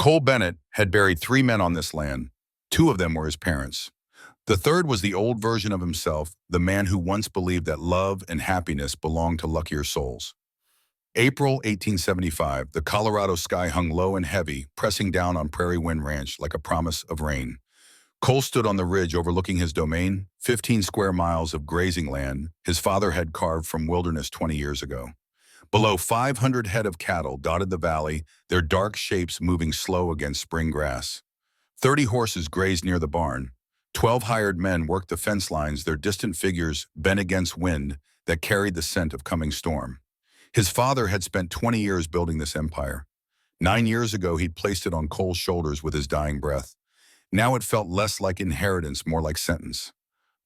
Cole Bennett had buried 3 men on this land. 2 of them were his parents. The third was the old version of himself, the man who once believed that love and happiness belonged to luckier souls. April 1875, the Colorado sky hung low and heavy, pressing down on Prairie Wind Ranch like a promise of rain. Cole stood on the ridge overlooking his domain, 15 square miles of grazing land his father had carved from wilderness 20 years ago. Below 500 head of cattle dotted the valley, their dark shapes moving slow against spring grass. 30 horses grazed near the barn. 12 hired men worked the fence lines, their distant figures bent against wind that carried the scent of coming storm. His father had spent 20 years building this empire. 9 years ago, he'd placed it on Cole's shoulders with his dying breath. Now it felt less like inheritance, more like sentence.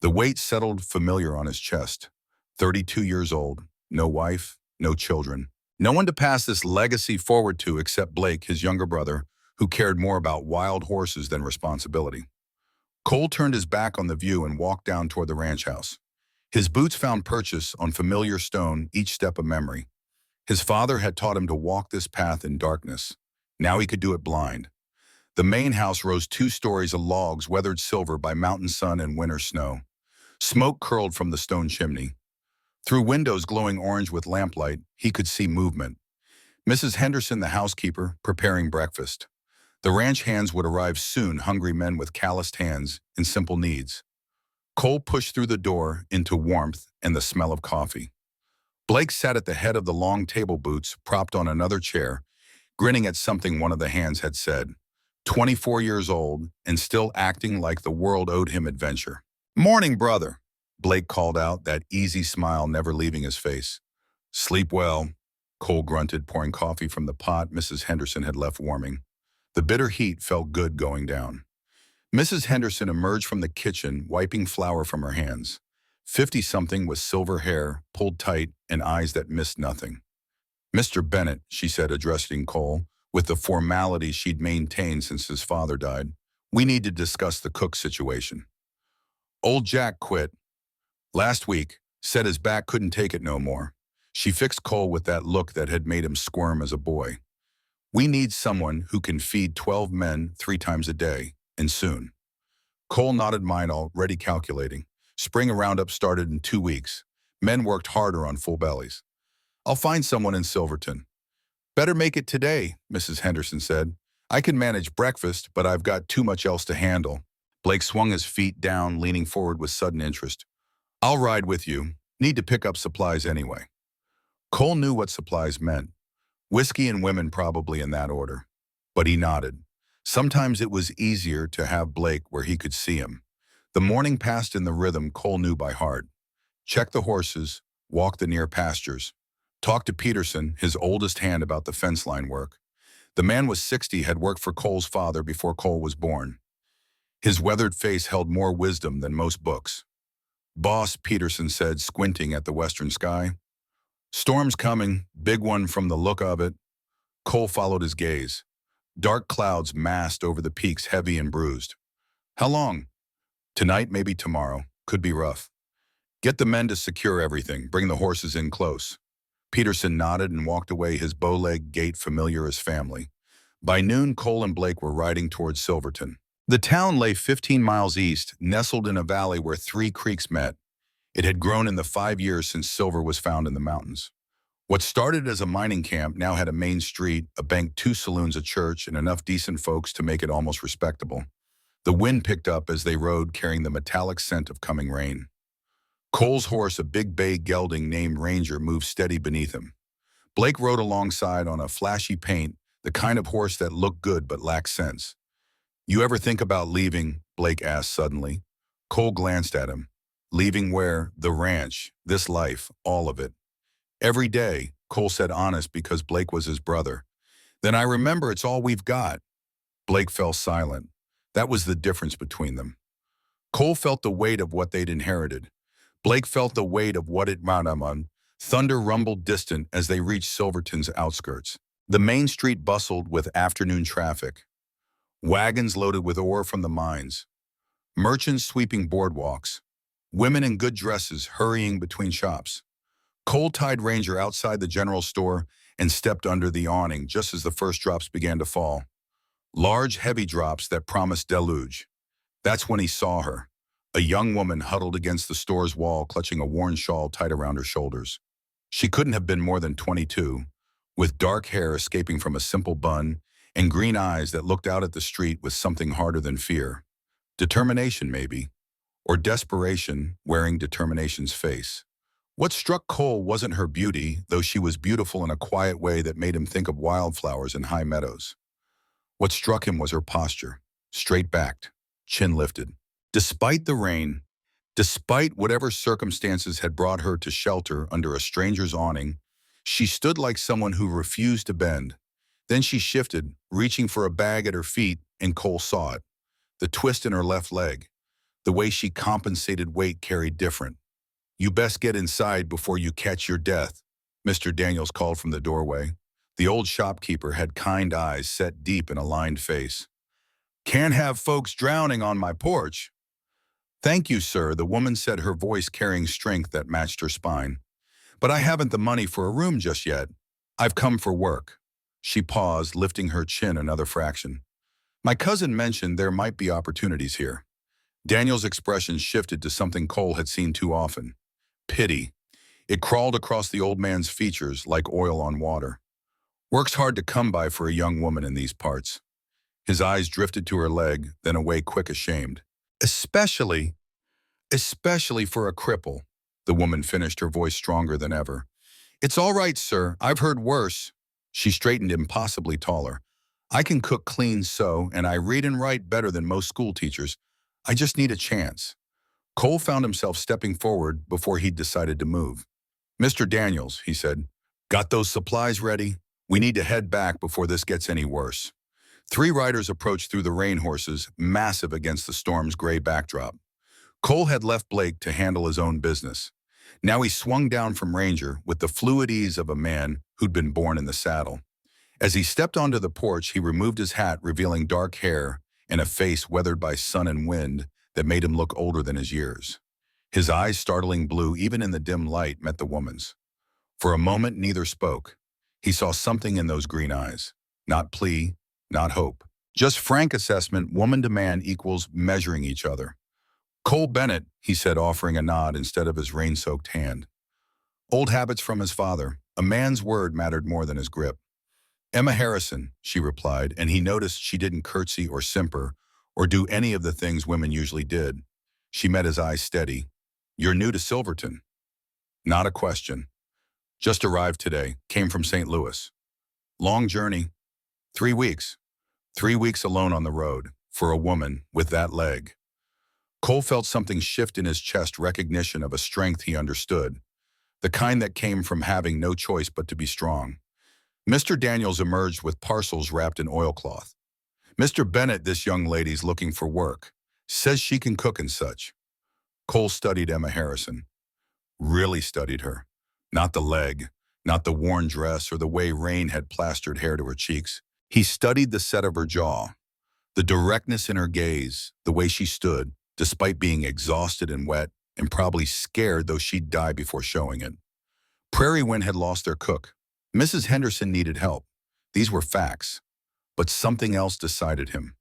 The weight settled familiar on his chest. 32 years old, no wife, no children. No one to pass this legacy forward to except Blake, his younger brother, who cared more about wild horses than responsibility. Cole turned his back on the view and walked down toward the ranch house. His boots found purchase on familiar stone, each step a memory. His father had taught him to walk this path in darkness. Now he could do it blind. The main house rose 2 stories of logs weathered silver by mountain sun and winter snow. Smoke curled from the stone chimney. Through windows glowing orange with lamplight, he could see movement. Mrs. Henderson, the housekeeper, preparing breakfast. The ranch hands would arrive soon, hungry men with calloused hands and simple needs. Cole pushed through the door into warmth and the smell of coffee. Blake sat at the head of the long table, boots propped on another chair, grinning at something one of the hands had said. 24 years old and still acting like the world owed him adventure. "Morning, brother," Blake called out, that easy smile never leaving his face. "Sleep well," Cole grunted, pouring coffee from the pot Mrs. Henderson had left warming. The bitter heat felt good going down. Mrs. Henderson emerged from the kitchen, wiping flour from her hands. 50-something with silver hair, pulled tight, and eyes that missed nothing. "Mr. Bennett," she said, addressing Cole, with the formality she'd maintained since his father died, "we need to discuss the cook situation. Old Jack quit last week, said his back couldn't take it no more." She fixed Cole with that look that had made him squirm as a boy. "We need someone who can feed 12 men 3 times a day, and soon." Cole nodded, mind already calculating. Spring roundup started in 2 weeks. Men worked harder on full bellies. "I'll find someone in Silverton." "Better make it today," Mrs. Henderson said. "I can manage breakfast, but I've got too much else to handle." Blake swung his feet down, leaning forward with sudden interest. "I'll ride with you. Need to pick up supplies anyway." Cole knew what supplies meant. Whiskey and women, probably in that order. But he nodded. Sometimes it was easier to have Blake where he could see him. The morning passed in the rhythm Cole knew by heart. Check the horses, walk the near pastures. Talk to Peterson, his oldest hand, about the fence line work. The man was 60, had worked for Cole's father before Cole was born. His weathered face held more wisdom than most books. "Boss," Peterson said, squinting at the western sky. "Storm's coming, big one from the look of it." Cole followed his gaze. Dark clouds massed over the peaks, heavy and bruised. "How long?" "Tonight, maybe tomorrow. Could be rough." "Get the men to secure everything. Bring the horses in close." Peterson nodded and walked away, his bow-legged gait familiar as family. By noon, Cole and Blake were riding towards Silverton. The town lay 15 miles east, nestled in a valley where 3 creeks met. It had grown in the 5 years since silver was found in the mountains. What started as a mining camp now had a main street, a bank, 2 saloons, a church, and enough decent folks to make it almost respectable. The wind picked up as they rode, carrying the metallic scent of coming rain. Cole's horse, a big bay gelding named Ranger, moved steady beneath him. Blake rode alongside on a flashy paint, the kind of horse that looked good but lacked sense. "You ever think about leaving?" Blake asked suddenly. Cole glanced at him. "Leaving where?" "The ranch, this life, all of it." "Every day," Cole said, honest because Blake was his brother. "Then I remember it's all we've got." Blake fell silent. That was the difference between them. Cole felt the weight of what they'd inherited. Blake felt the weight of what it might have on. Thunder rumbled distant as they reached Silverton's outskirts. The main street bustled with afternoon traffic. Wagons loaded with ore from the mines. Merchants sweeping boardwalks. Women in good dresses hurrying between shops. Cole tied Ranger outside the general store and stepped under the awning just as the first drops began to fall. Large, heavy drops that promised deluge. That's when he saw her, a young woman huddled against the store's wall, clutching a worn shawl tied around her shoulders. She couldn't have been more than 22, with dark hair escaping from a simple bun and green eyes that looked out at the street with something harder than fear. Determination, maybe, or desperation wearing determination's face. What struck Cole wasn't her beauty, though she was beautiful in a quiet way that made him think of wildflowers in high meadows. What struck him was her posture, straight-backed, chin lifted. Despite the rain, despite whatever circumstances had brought her to shelter under a stranger's awning, she stood like someone who refused to bend. Then she shifted, reaching for a bag at her feet, and Cole saw it. The twist in her left leg, the way she compensated weight carried different. "You best get inside before you catch your death," Mr. Daniels called from the doorway. The old shopkeeper had kind eyes set deep in a lined face. "Can't have folks drowning on my porch." "Thank you, sir," the woman said, her voice carrying strength that matched her spine. "But I haven't the money for a room just yet. I've come for work." She paused, lifting her chin another fraction. "My cousin mentioned there might be opportunities here." Daniel's expression shifted to something Cole had seen too often. Pity. It crawled across the old man's features like oil on water. "Work's hard to come by for a young woman in these parts." His eyes drifted to her leg, then away quick, ashamed. Especially for a cripple," the woman finished, her voice stronger than ever. "It's all right, sir. I've heard worse." She straightened, impossibly taller. "I can cook, clean, sew, and I read and write better than most school teachers. I just need a chance." Cole found himself stepping forward before he'd decided to move. "Mr. Daniels," he said, "got those supplies ready? We need to head back before this gets any worse." Three riders approached through the rain horses, massive against the storm's gray backdrop. Cole had left Blake to handle his own business. Now he swung down from Ranger with the fluid ease of a man who'd been born in the saddle. As he stepped onto the porch, he removed his hat, revealing dark hair and a face weathered by sun and wind that made him look older than his years. His eyes, startling blue even in the dim light, met the woman's. For a moment, neither spoke. He saw something in those green eyes. Not plea, not hope. Just frank assessment, woman to man equals measuring each other. "Cole Bennett," he said, offering a nod instead of his rain-soaked hand. Old habits from his father. A man's word mattered more than his grip. "Emma Harrison," she replied, and he noticed she didn't curtsy or simper or do any of the things women usually did. She met his eyes steady. "You're new to Silverton." "Not a question. Just arrived today. Came from St. Louis." "Long journey." 3 weeks. 3 weeks alone on the road, for a woman with that leg. Cole felt something shift in his chest, recognition of a strength he understood, the kind that came from having no choice but to be strong. Mr. Daniels emerged with parcels wrapped in oilcloth. "Mr. Bennett, this young lady's looking for work. Says she can cook and such." Cole studied Emma Harrison. Really studied her. Not the leg, not the worn dress or the way rain had plastered hair to her cheeks. He studied the set of her jaw, the directness in her gaze, the way she stood, despite being exhausted and wet, and probably scared, though she'd die before showing it. Prairie Wind had lost their cook. Mrs. Henderson needed help. These were facts. But something else decided him.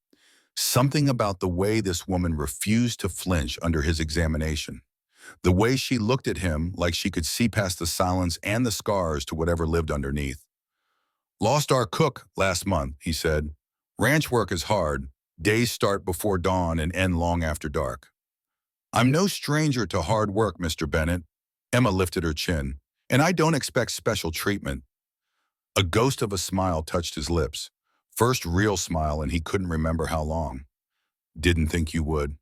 Something about the way this woman refused to flinch under his examination. The way she looked at him like she could see past the silence and the scars to whatever lived underneath. "Lost our cook last month," he said. "Ranch work is hard. Days start before dawn and end long after dark." "I'm no stranger to hard work, Mr. Bennett." Emma lifted her chin. "And I don't expect special treatment." A ghost of a smile touched his lips. First real smile, and he couldn't remember how long. "Didn't think you would."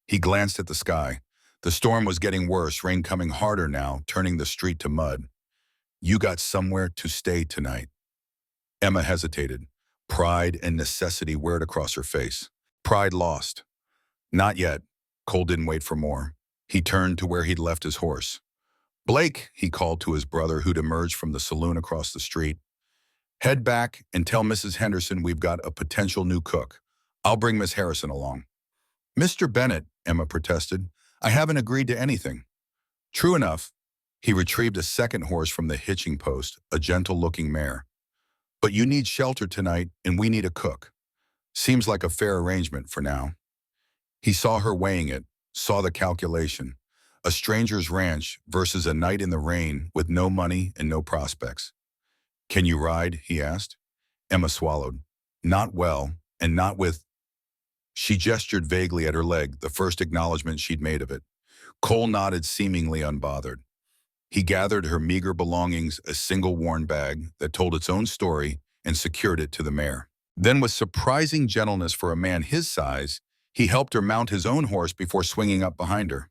He glanced at the sky. The storm was getting worse, rain coming harder now, turning the street to mud. "You got somewhere to stay tonight." Emma hesitated. Pride and necessity whirred across her face. Pride lost. "Not yet." Cole didn't wait for more. He turned to where he'd left his horse. "Blake," he called to his brother who'd emerged from the saloon across the street. "Head back and tell Mrs. Henderson we've got a potential new cook. I'll bring Miss Harrison along." "Mr. Bennett," Emma protested, "I haven't agreed to anything." "True enough." He retrieved a second horse from the hitching post, a gentle-looking mare. "But you need shelter tonight, and we need a cook." Seems like a fair arrangement for now. He saw her weighing it, saw the calculation. A stranger's ranch versus a night in the rain with no money and no prospects. Can you ride? He asked. Emma swallowed. Not well, and not with... She gestured vaguely at her leg, the first acknowledgement she'd made of it. Cole nodded, seemingly unbothered. He gathered her meager belongings, a single worn bag that told its own story, and secured it to the mare. Then, with surprising gentleness for a man his size, he helped her mount his own horse before swinging up behind her.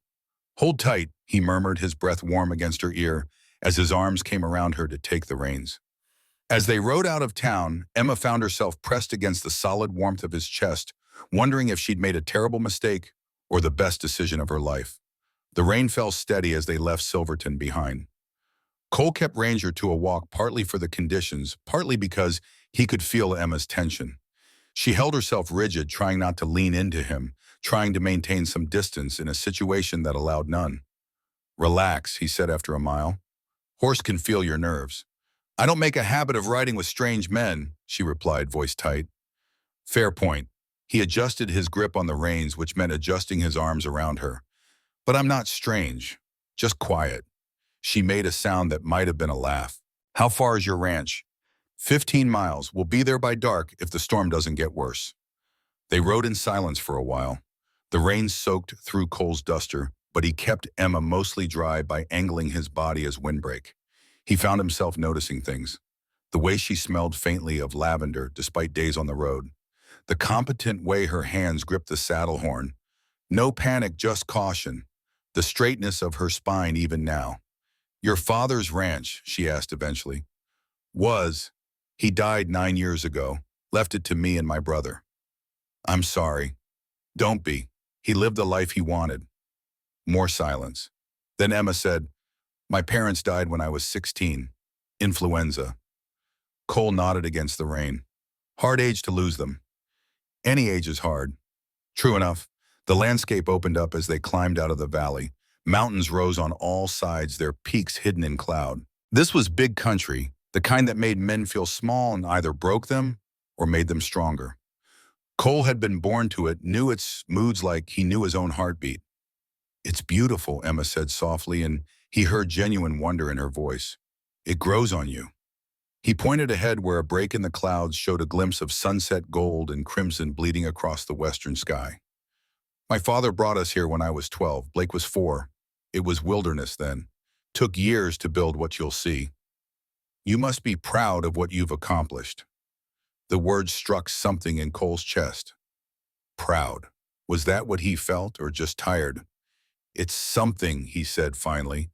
Hold tight, he murmured, his breath warm against her ear, as his arms came around her to take the reins. As they rode out of town, Emma found herself pressed against the solid warmth of his chest, wondering if she'd made a terrible mistake or the best decision of her life. The rain fell steady as they left Silverton behind. Cole kept Ranger to a walk, partly for the conditions, partly because he could feel Emma's tension. She held herself rigid, trying not to lean into him, trying to maintain some distance in a situation that allowed none. Relax, he said after a mile. Horse can feel your nerves. I don't make a habit of riding with strange men, she replied, voice tight. Fair point. He adjusted his grip on the reins, which meant adjusting his arms around her. But I'm not strange, just quiet. She made a sound that might have been a laugh. How far is your ranch? 15 miles. We'll be there by dark if the storm doesn't get worse. They rode in silence for a while. The rain soaked through Cole's duster, but he kept Emma mostly dry by angling his body as windbreak. He found himself noticing things. The way she smelled faintly of lavender despite days on the road. The competent way her hands gripped the saddle horn. No panic, just caution. The straightness of her spine even now. Your father's ranch, she asked eventually. Was. He died 9 years ago. Left it to me and my brother. I'm sorry. Don't be. He lived the life he wanted. More silence. Then Emma said, my parents died when I was 16. Influenza. Cole nodded against the rain. Hard age to lose them. Any age is hard. True enough. The landscape opened up as they climbed out of the valley. Mountains rose on all sides, their peaks hidden in cloud. This was big country, the kind that made men feel small and either broke them or made them stronger. Cole had been born to it, knew its moods like he knew his own heartbeat. It's beautiful, Emma said softly, and he heard genuine wonder in her voice. It grows on you. He pointed ahead where a break in the clouds showed a glimpse of sunset gold and crimson bleeding across the western sky. My father brought us here when I was 12. Blake was 4. It was wilderness then. Took years to build what you'll see. You must be proud of what you've accomplished. The word struck something in Cole's chest. Proud. Was that what he felt, or just tired? It's something, he said finally.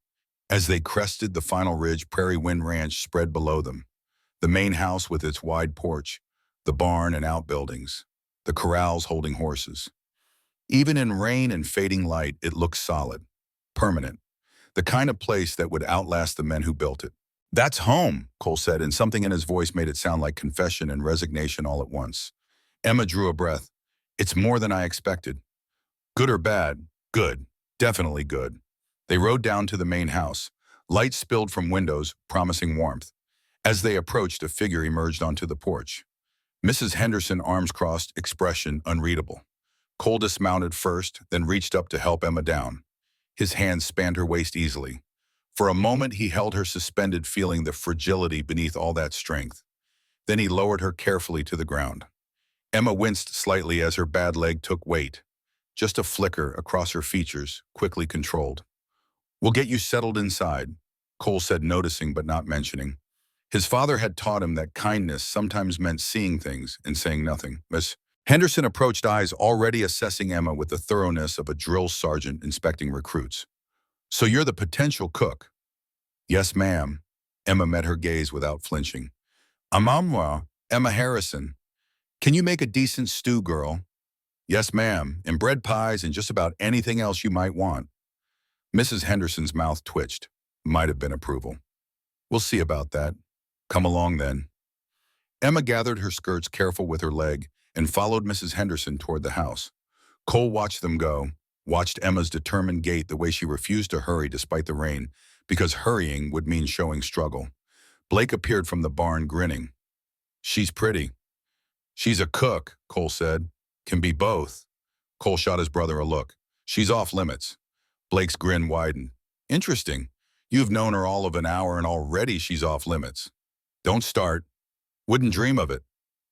As they crested the final ridge, Prairie Wind Ranch spread below them. The main house with its wide porch, the barn and outbuildings, the corrals holding horses. Even in rain and fading light, it looked solid, permanent, the kind of place that would outlast the men who built it. That's home, Cole said, and something in his voice made it sound like confession and resignation all at once. Emma drew a breath. It's more than I expected. Good or bad? Good. Definitely good. They rode down to the main house. Light spilled from windows, promising warmth. As they approached, a figure emerged onto the porch. Mrs. Henderson, arms crossed, expression unreadable. Cole dismounted first, then reached up to help Emma down. His hands spanned her waist easily. For a moment, he held her suspended, feeling the fragility beneath all that strength. Then he lowered her carefully to the ground. Emma winced slightly as her bad leg took weight. Just a flicker across her features, quickly controlled. We'll get you settled inside, Cole said, noticing but not mentioning. His father had taught him that kindness sometimes meant seeing things and saying nothing. Miss Henderson approached, eyes already assessing Emma with the thoroughness of a drill sergeant inspecting recruits. So you're the potential cook? Yes, ma'am. Emma met her gaze without flinching. Amamwa, Emma Harrison. Can you make a decent stew, girl? Yes, ma'am, and bread pies and just about anything else you might want. Mrs. Henderson's mouth twitched. Might have been approval. We'll see about that. Come along then. Emma gathered her skirts, careful with her leg, and followed Mrs. Henderson toward the house. Cole watched them go, watched Emma's determined gait, the way she refused to hurry despite the rain, because hurrying would mean showing struggle. Blake appeared from the barn, grinning. She's pretty. She's a cook, Cole said. Can be both. Cole shot his brother a look. She's off limits. Blake's grin widened. Interesting. You've known her all of an hour and already she's off limits. Don't start. Wouldn't dream of it.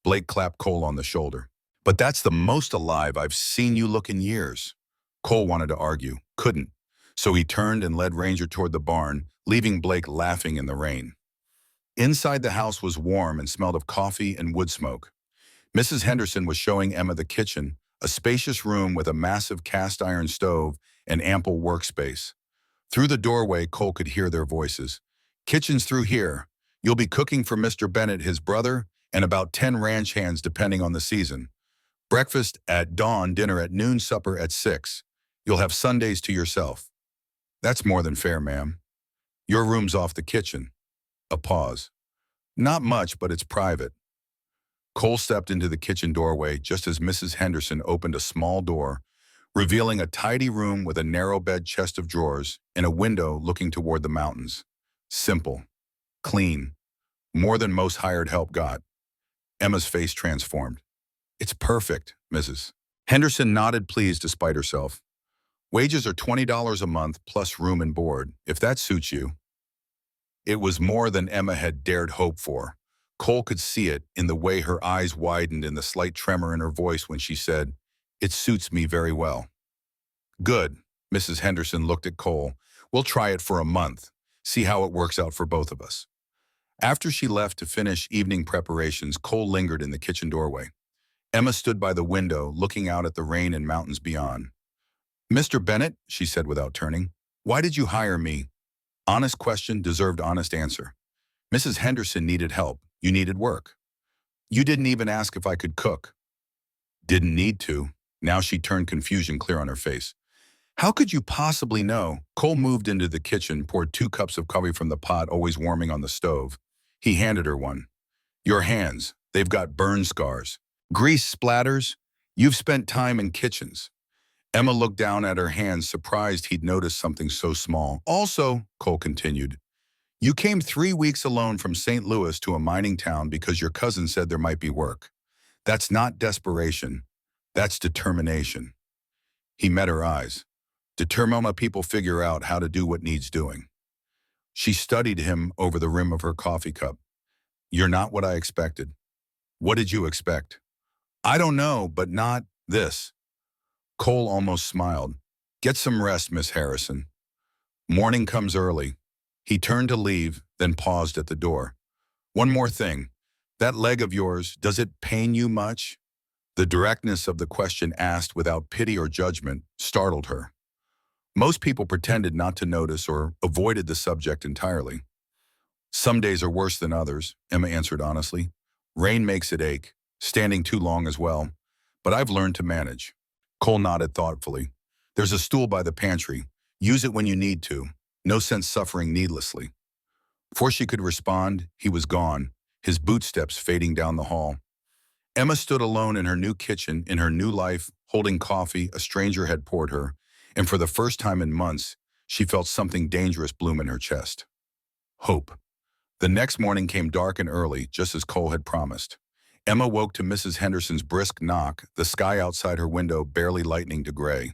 Blake clapped Cole on the shoulder. But that's the most alive I've seen you look in years. Cole wanted to argue, couldn't. So he turned and led Ranger toward the barn, leaving Blake laughing in the rain. Inside the house was warm and smelled of coffee and wood smoke. Mrs. Henderson was showing Emma the kitchen, a spacious room with a massive cast iron stove and ample workspace. Through the doorway, Cole could hear their voices. Kitchen's through here. You'll be cooking for Mr. Bennett, his brother, and about 10 ranch hands depending on the season. Breakfast at dawn, dinner at noon, supper at 6. You'll have Sundays to yourself. That's more than fair, ma'am. Your room's off the kitchen. A pause. Not much, but it's private. Cole stepped into the kitchen doorway just as Mrs. Henderson opened a small door, revealing a tidy room with a narrow bed, chest of drawers, and a window looking toward the mountains. Simple. Clean. More than most hired help got. Emma's face transformed. It's perfect, Mrs. Henderson nodded, pleased despite herself. Wages are $20 a month plus room and board, if that suits you. It was more than Emma had dared hope for. Cole could see it in the way her eyes widened and the slight tremor in her voice when she said, "It suits me very well." Good, Mrs. Henderson looked at Cole. We'll try it for a month, see how it works out for both of us. After she left to finish evening preparations, Cole lingered in the kitchen doorway. Emma stood by the window, looking out at the rain and mountains beyond. Mr. Bennett, she said without turning, why did you hire me? Honest question deserved honest answer. Mrs. Henderson needed help. You needed work. You didn't even ask if I could cook. Didn't need to. Now she turned confusion clear on her face. How could you possibly know? Cole moved into the kitchen, poured 2 cups of coffee from the pot always warming on the stove. He handed her one. Your hands, they've got burn scars. Grease splatters. You've spent time in kitchens. Emma looked down at her hands, surprised he'd noticed something so small. Also, Cole continued, you came 3 weeks alone from St. Louis to a mining town because your cousin said there might be work. That's not desperation. That's determination. He met her eyes. Determined people figure out how to do what needs doing. She studied him over the rim of her coffee cup. You're not what I expected. What did you expect? I don't know, but not this. Cole almost smiled. Get some rest, Miss Harrison. Morning comes early. He turned to leave, then paused at the door. One more thing. That leg of yours, does it pain you much? The directness of the question asked without pity or judgment startled her. Most people pretended not to notice or avoided the subject entirely. Some days are worse than others, Emma answered honestly. Rain makes it ache, standing too long as well. But I've learned to manage. Cole nodded thoughtfully. There's a stool by the pantry. Use it when you need to. No sense suffering needlessly. Before she could respond, he was gone, his bootsteps fading down the hall. Emma stood alone in her new kitchen, in her new life, holding coffee a stranger had poured her, and for the first time in months, she felt something dangerous bloom in her chest. Hope. The next morning came dark and early, just as Cole had promised. Emma woke to Mrs. Henderson's brisk knock, the sky outside her window barely lightening to gray.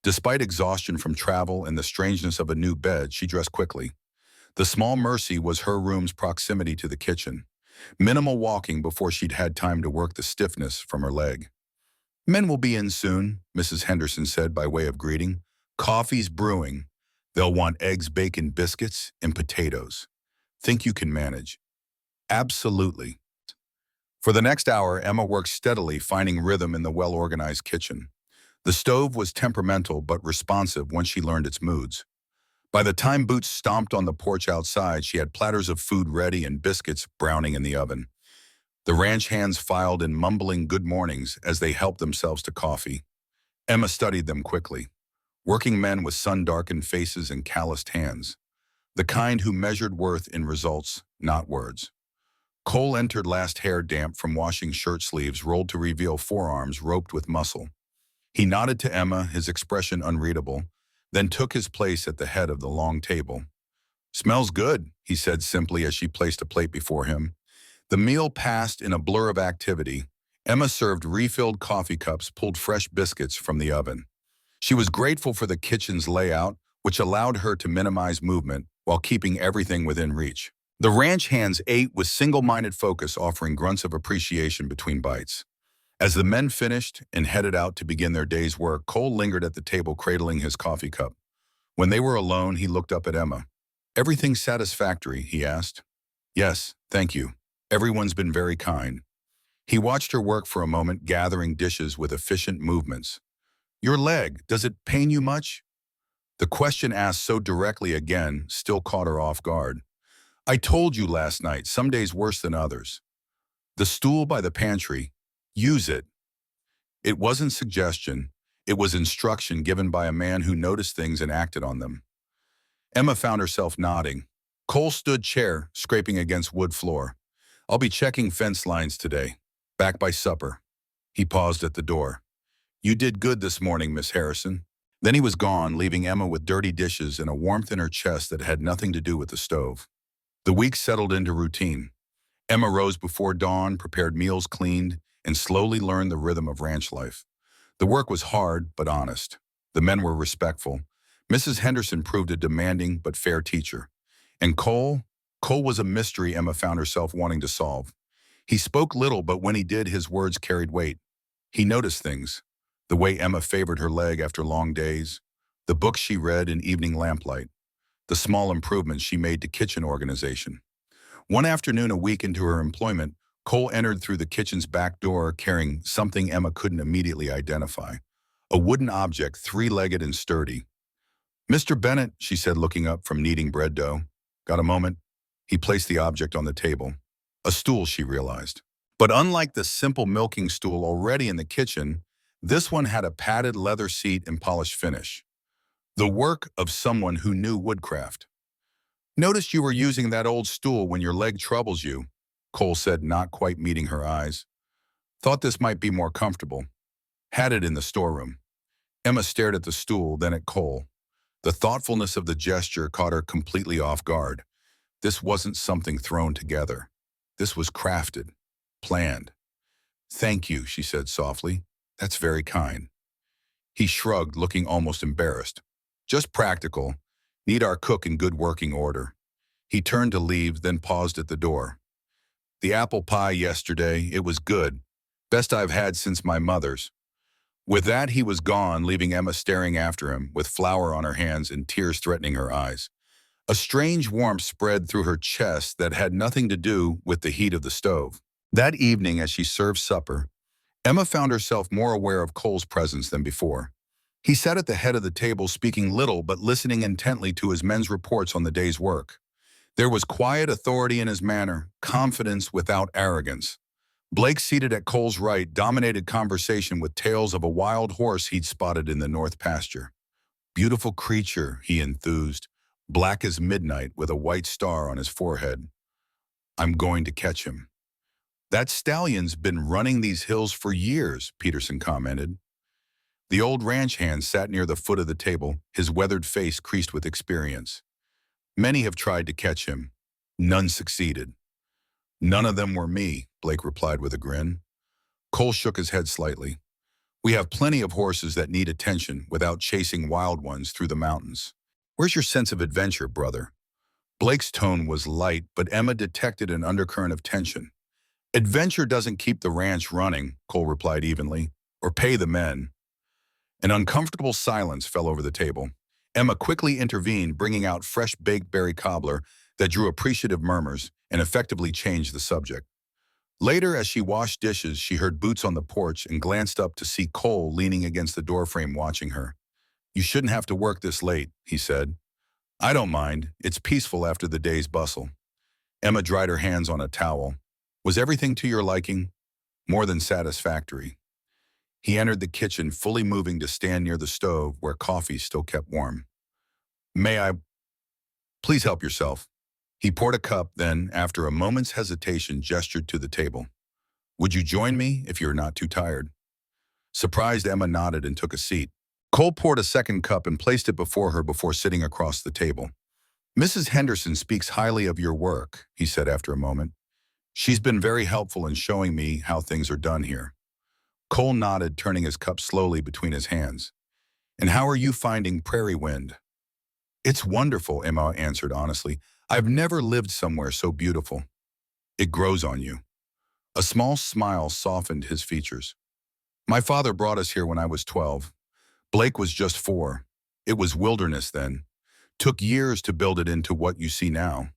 Despite exhaustion from travel and the strangeness of a new bed, she dressed quickly. The small mercy was her room's proximity to the kitchen. Minimal walking before she'd had time to work the stiffness from her leg. Men will be in soon, Mrs. Henderson said by way of greeting. Coffee's brewing. They'll want eggs, bacon, biscuits, and potatoes. Think you can manage? Absolutely. For the next hour, Emma worked steadily, finding rhythm in the well-organized kitchen. The stove was temperamental but responsive once she learned its moods. By the time Boots stomped on the porch outside, she had platters of food ready and biscuits browning in the oven. The ranch hands filed in mumbling good mornings as they helped themselves to coffee. Emma studied them quickly. Working men with sun-darkened faces and calloused hands. The kind who measured worth in results, not words. Cole entered last hair damp from washing shirt sleeves rolled to reveal forearms roped with muscle. He nodded to Emma, his expression unreadable, then took his place at the head of the long table. Smells good, he said simply as she placed a plate before him. The meal passed in a blur of activity. Emma served refilled coffee cups, pulled fresh biscuits from the oven. She was grateful for the kitchen's layout, which allowed her to minimize movement while keeping everything within reach. The ranch hands ate with single-minded focus, offering grunts of appreciation between bites. As the men finished and headed out to begin their day's work, Cole lingered at the table cradling his coffee cup. When they were alone, he looked up at Emma. "Everything satisfactory?" he asked. "Yes, thank you. Everyone's been very kind." He watched her work for a moment, gathering dishes with efficient movements. "Your leg, does it pain you much?" The question asked so directly again still caught her off guard. "I told you last night, some days worse than others." The stool by the pantry. Use it. It wasn't suggestion. It was instruction given by a man who noticed things and acted on them. Emma found herself nodding. Cole stood chair, scraping against wood floor. "I'll be checking fence lines today. Back by supper." He paused at the door. "You did good this morning, Miss Harrison." Then he was gone, leaving Emma with dirty dishes and a warmth in her chest that had nothing to do with the stove. The week settled into routine. Emma rose before dawn, prepared meals, cleaned, and slowly learned the rhythm of ranch life. The work was hard but honest. The men were respectful. Mrs. Henderson proved a demanding but fair teacher. And Cole was a mystery Emma found herself wanting to solve. He spoke little, but when he did, his words carried weight. He noticed things. The way Emma favored her leg after long days, the books she read in evening lamplight, the small improvements she made to kitchen organization. One afternoon a week into her employment, Cole entered through the kitchen's back door carrying something Emma couldn't immediately identify. A wooden object, three-legged and sturdy. "Mr. Bennett," she said, looking up from kneading bread dough. "Got a moment?" He placed the object on the table. A stool, she realized. But unlike the simple milking stool already in the kitchen, this one had a padded leather seat and polished finish. The work of someone who knew woodcraft. "Noticed you were using that old stool when your leg troubles you," Cole said, not quite meeting her eyes. "Thought this might be more comfortable. Had it in the storeroom." Emma stared at the stool, then at Cole. The thoughtfulness of the gesture caught her completely off guard. This wasn't something thrown together. This was crafted, planned. "Thank you," she said softly. "That's very kind." He shrugged, looking almost embarrassed. "Just practical. Need our cook in good working order." He turned to leave, then paused at the door. "The apple pie yesterday, it was good. Best I've had since my mother's." With that, he was gone, leaving Emma staring after him, with flour on her hands and tears threatening her eyes. A strange warmth spread through her chest that had nothing to do with the heat of the stove. That evening, as she served supper, Emma found herself more aware of Cole's presence than before. He sat at the head of the table, speaking little but listening intently to his men's reports on the day's work. There was quiet authority in his manner, confidence without arrogance. Blake, seated at Cole's right, dominated conversation with tales of a wild horse he'd spotted in the north pasture. "Beautiful creature," he enthused, "black as midnight with a white star on his forehead. I'm going to catch him." "That stallion's been running these hills for years," Peterson commented. The old ranch hand sat near the foot of the table, his weathered face creased with experience. "Many have tried to catch him. None succeeded." "None of them were me," Blake replied with a grin. Cole shook his head slightly. "We have plenty of horses that need attention without chasing wild ones through the mountains. Where's your sense of adventure, brother?" Blake's tone was light, but Emma detected an undercurrent of tension. "Adventure doesn't keep the ranch running," Cole replied evenly, "or pay the men." An uncomfortable silence fell over the table. Emma quickly intervened, bringing out fresh baked berry cobbler that drew appreciative murmurs and effectively changed the subject. Later, as she washed dishes, she heard boots on the porch and glanced up to see Cole leaning against the doorframe watching her. "You shouldn't have to work this late," he said. "I don't mind. It's peaceful after the day's bustle." Emma dried her hands on a towel. "Was everything to your liking?" "More than satisfactory." He entered the kitchen, fully moving to stand near the stove where coffee still kept warm. "May I?" "Please help yourself." He poured a cup, then, after a moment's hesitation, gestured to the table. "Would you join me if you're not too tired?" Surprised, Emma nodded and took a seat. Cole poured a second cup and placed it before her before sitting across the table. "Mrs. Henderson speaks highly of your work," he said after a moment. She's been very helpful in showing me how things are done here. Cole nodded, turning his cup slowly between his hands. And how are you finding Prairie Wind? It's wonderful, Emma answered honestly. I've never lived somewhere so beautiful. It grows on you. A small smile softened his features. My father brought us here when I was 12. Blake was just 4. It was wilderness then. Took years to build it into what you see now.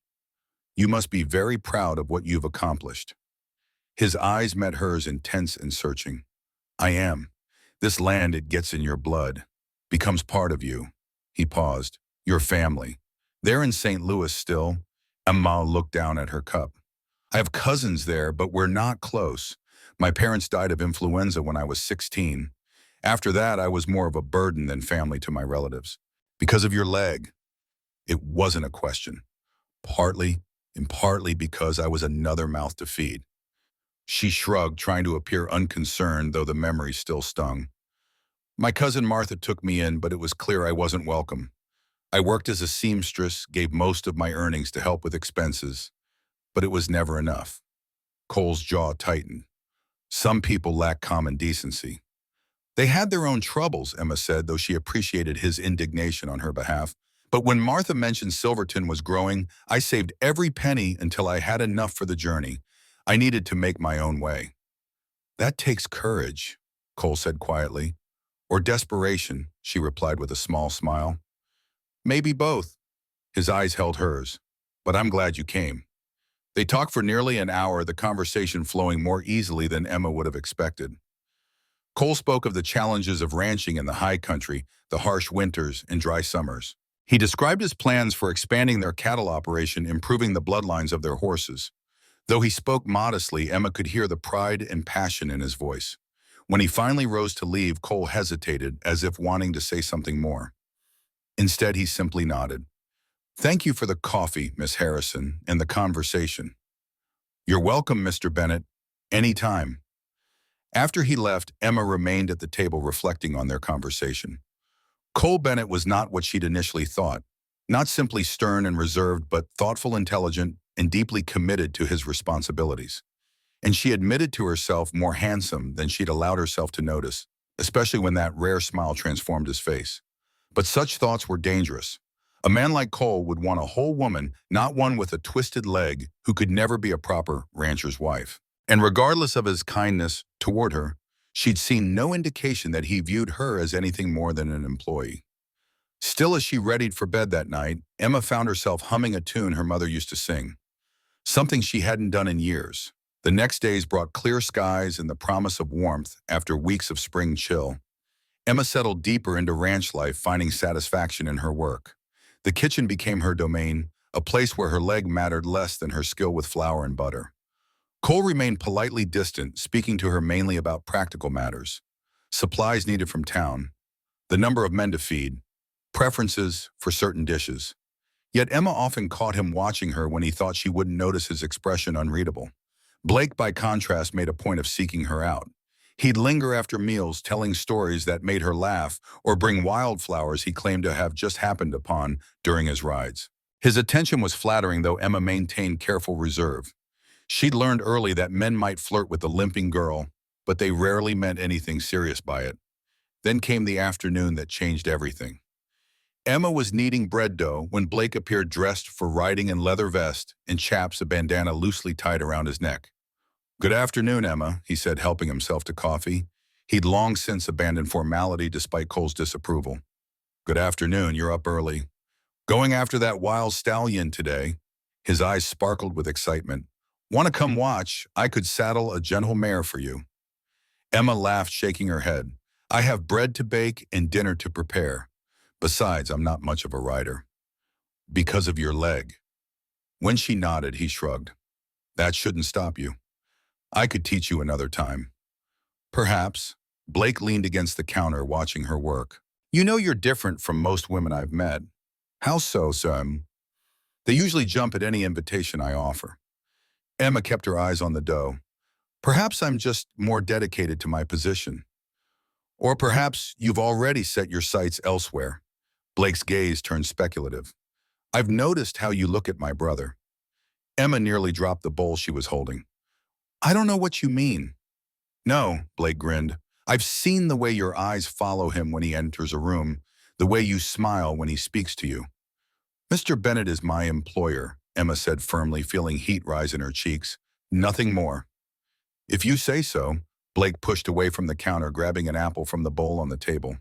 You must be very proud of what you've accomplished. His eyes met hers, intense and searching. I am. This land, it gets in your blood. Becomes part of you. He paused. Your family. They're in St. Louis still. Emma looked down at her cup. I have cousins there, but we're not close. My parents died of influenza when I was 16. After that, I was more of a burden than family to my relatives. Because of your leg. It wasn't a question. Partly, and partly because I was another mouth to feed. She shrugged, trying to appear unconcerned, though the memory still stung. My cousin Martha took me in, but it was clear I wasn't welcome. I worked as a seamstress, gave most of my earnings to help with expenses, but it was never enough. Cole's jaw tightened. Some people lack common decency. They had their own troubles, Emma said, though she appreciated his indignation on her behalf. But when Martha mentioned Silverton was growing, I saved every penny until I had enough for the journey. I needed to make my own way. That takes courage, Cole said quietly. Or desperation, she replied with a small smile. Maybe both. His eyes held hers. But I'm glad you came. They talked for nearly an hour, the conversation flowing more easily than Emma would have expected. Cole spoke of the challenges of ranching in the high country, the harsh winters and dry summers. He described his plans for expanding their cattle operation, improving the bloodlines of their horses. Though he spoke modestly, Emma could hear the pride and passion in his voice. When he finally rose to leave, Cole hesitated, as if wanting to say something more. Instead, he simply nodded. Thank you for the coffee, Miss Harrison, and the conversation. You're welcome, Mr. Bennett. Any time. After he left, Emma remained at the table reflecting on their conversation. Cole Bennett was not what she'd initially thought. Not simply stern and reserved, but thoughtful, intelligent, and deeply committed to his responsibilities. And she admitted to herself more handsome than she'd allowed herself to notice, especially when that rare smile transformed his face. But such thoughts were dangerous. A man like Cole would want a whole woman, not one with a twisted leg who could never be a proper rancher's wife. And regardless of his kindness toward her, she'd seen no indication that he viewed her as anything more than an employee. Still, as she readied for bed that night, Emma found herself humming a tune her mother used to sing. Something she hadn't done in years. The next days brought clear skies and the promise of warmth after weeks of spring chill. Emma settled deeper into ranch life, finding satisfaction in her work. The kitchen became her domain, a place where her leg mattered less than her skill with flour and butter. Cole remained politely distant, speaking to her mainly about practical matters. Supplies needed from town, the number of men to feed, preferences for certain dishes. Yet Emma often caught him watching her when he thought she wouldn't notice his expression unreadable. Blake, by contrast, made a point of seeking her out. He'd linger after meals, telling stories that made her laugh, or bring wildflowers he claimed to have just happened upon during his rides. His attention was flattering, though Emma maintained careful reserve. She'd learned early that men might flirt with the limping girl, but they rarely meant anything serious by it. Then came the afternoon that changed everything. Emma was kneading bread dough when Blake appeared, dressed for riding in leather vest and chaps, a bandana loosely tied around his neck. Good afternoon, Emma, he said, helping himself to coffee. He'd long since abandoned formality despite Cole's disapproval. Good afternoon, you're up early. Going after that wild stallion today. His eyes sparkled with excitement. Want to come watch? I could saddle a gentle mare for you. Emma laughed, shaking her head. I have bread to bake and dinner to prepare. Besides, I'm not much of a rider. Because of your leg. When she nodded, he shrugged. That shouldn't stop you. I could teach you another time. Perhaps. Blake leaned against the counter, watching her work. You know you're different from most women I've met. How so, son? They usually jump at any invitation I offer. Emma kept her eyes on the dough. Perhaps I'm just more dedicated to my position. Or perhaps you've already set your sights elsewhere. Blake's gaze turned speculative. I've noticed how you look at my brother. Emma nearly dropped the bowl she was holding. I don't know what you mean. No, Blake grinned. I've seen the way your eyes follow him when he enters a room, the way you smile when he speaks to you. Mr. Bennett is my employer, Emma said firmly, feeling heat rise in her cheeks. Nothing more. If you say so, Blake pushed away from the counter, grabbing an apple from the bowl on the table.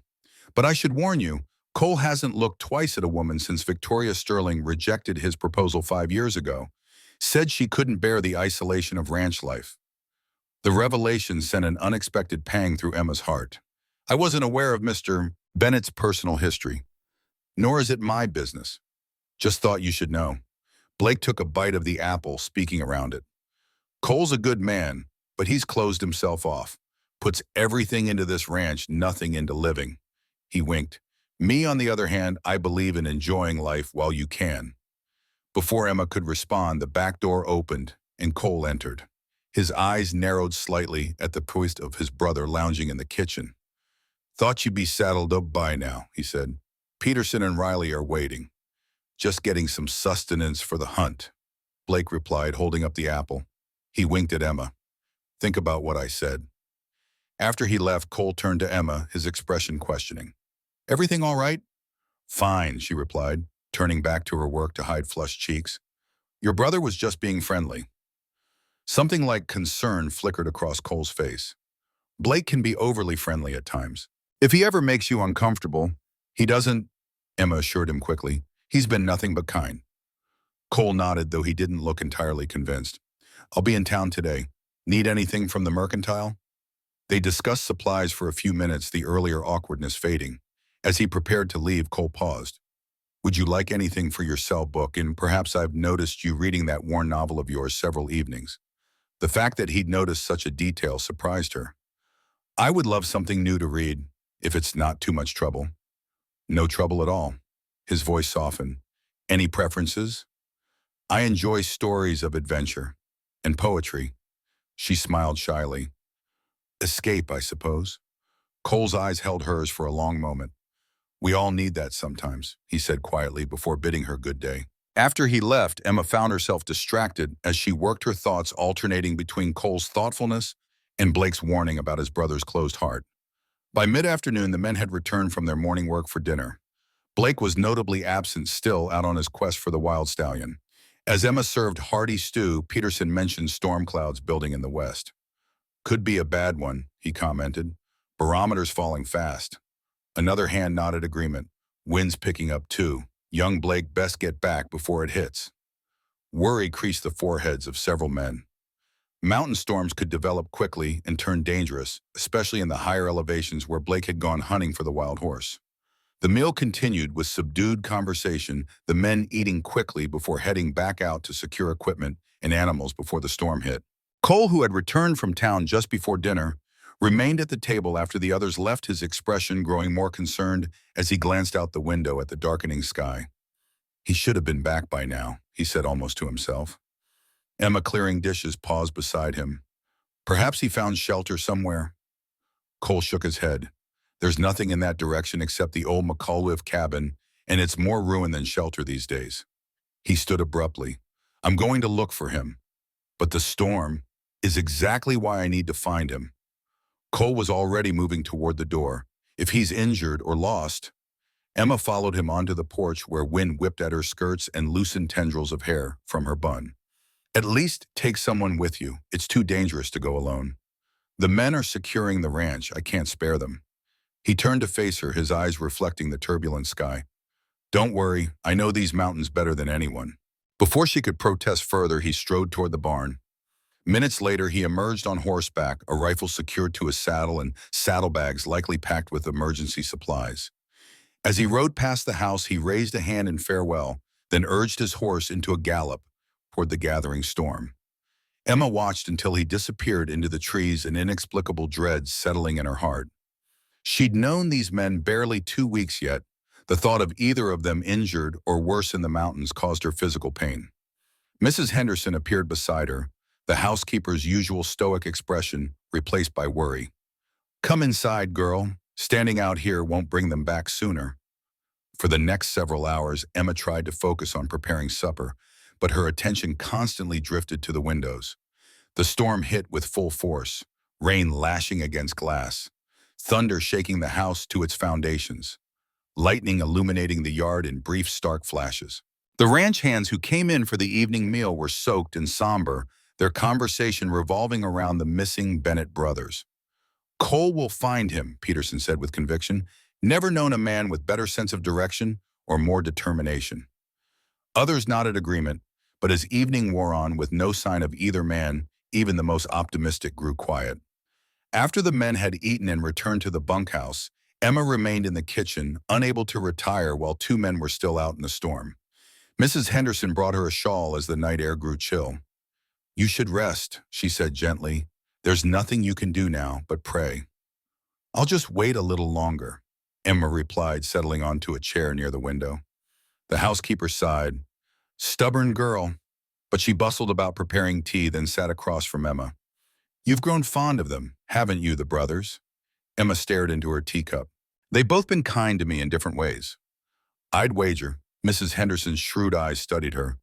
But I should warn you, Cole hasn't looked twice at a woman since Victoria Sterling rejected his proposal 5 years ago, said she couldn't bear the isolation of ranch life. The revelation sent an unexpected pang through Emma's heart. I wasn't aware of Mr. Bennett's personal history, nor is it my business. Just thought you should know. Blake took a bite of the apple, speaking around it. Cole's a good man, but he's closed himself off. Puts everything into this ranch, nothing into living. He winked. Me, on the other hand, I believe in enjoying life while you can. Before Emma could respond, the back door opened and Cole entered. His eyes narrowed slightly at the twist of his brother lounging in the kitchen. Thought you'd be saddled up by now, he said. Peterson and Riley are waiting. Just getting some sustenance for the hunt, Blake replied, holding up the apple. He winked at Emma. Think about what I said. After he left, Cole turned to Emma, his expression questioning. Everything all right? Fine, she replied, turning back to her work to hide flushed cheeks. Your brother was just being friendly. Something like concern flickered across Cole's face. Blake can be overly friendly at times. If he ever makes you uncomfortable, he doesn't, Emma assured him quickly. He's been nothing but kind. Cole nodded, though he didn't look entirely convinced. I'll be in town today. Need anything from the mercantile? They discussed supplies for a few minutes, the earlier awkwardness fading. As he prepared to leave, Cole paused. Would you like anything for your cell book? And perhaps I've noticed you reading that worn novel of yours several evenings. The fact that he'd noticed such a detail surprised her. I would love something new to read, if it's not too much trouble. No trouble at all. His voice softened. Any preferences? I enjoy stories of adventure and poetry. She smiled shyly. Escape, I suppose. Cole's eyes held hers for a long moment. We all need that sometimes, he said quietly before bidding her good day. After he left, Emma found herself distracted as she worked her thoughts alternating between Cole's thoughtfulness and Blake's warning about his brother's closed heart. By mid-afternoon, the men had returned from their morning work for dinner. Blake was notably absent, still out on his quest for the wild stallion. As Emma served hearty stew, Peterson mentioned storm clouds building in the west. Could be a bad one, he commented. Barometer's falling fast. Another hand nodded agreement. Wind's picking up too. Young Blake best get back before it hits. Worry creased the foreheads of several men. Mountain storms could develop quickly and turn dangerous, especially in the higher elevations where Blake had gone hunting for the wild horse. The meal continued with subdued conversation, the men eating quickly before heading back out to secure equipment and animals before the storm hit. Cole, who had returned from town just before dinner, remained at the table after the others left, his expression growing more concerned as he glanced out the window at the darkening sky. He should have been back by now, he said almost to himself. Emma, clearing dishes, paused beside him. Perhaps he found shelter somewhere. Cole shook his head. There's nothing in that direction except the old McCullive cabin, and it's more ruin than shelter these days. He stood abruptly. I'm going to look for him. But the storm is exactly why I need to find him. Cole was already moving toward the door. If he's injured or lost. Emma followed him onto the porch where wind whipped at her skirts and loosened tendrils of hair from her bun. At least take someone with you. It's too dangerous to go alone. The men are securing the ranch. I can't spare them. He turned to face her, his eyes reflecting the turbulent sky. Don't worry, I know these mountains better than anyone. Before she could protest further, he strode toward the barn. Minutes later, he emerged on horseback, a rifle secured to his saddle and saddlebags likely packed with emergency supplies. As he rode past the house, he raised a hand in farewell, then urged his horse into a gallop toward the gathering storm. Emma watched until he disappeared into the trees, an inexplicable dread settling in her heart. She'd known these men barely 2 weeks yet. The thought of either of them injured or worse in the mountains caused her physical pain. Mrs. Henderson appeared beside her, the housekeeper's usual stoic expression replaced by worry. Come inside, girl. Standing out here won't bring them back sooner. For the next several hours, Emma tried to focus on preparing supper, but her attention constantly drifted to the windows. The storm hit with full force, rain lashing against glass, thunder shaking the house to its foundations, lightning illuminating the yard in brief, stark flashes. The ranch hands who came in for the evening meal were soaked and somber, their conversation revolving around the missing Bennett brothers. Cole will find him, Peterson said with conviction. Never known a man with better sense of direction or more determination. Others nodded agreement, but as evening wore on with no sign of either man, even the most optimistic grew quiet. After the men had eaten and returned to the bunkhouse, Emma remained in the kitchen, unable to retire while two men were still out in the storm. Mrs. Henderson brought her a shawl as the night air grew chill. "You should rest," she said gently. "There's nothing you can do now but pray." "I'll just wait a little longer," Emma replied, settling onto a chair near the window. The housekeeper sighed. Stubborn girl, but she bustled about preparing tea, then sat across from Emma. "You've grown fond of them, haven't you, the brothers?" Emma stared into her teacup. "They've both been kind to me in different ways." "I'd wager." Mrs. Henderson's shrewd eyes studied her.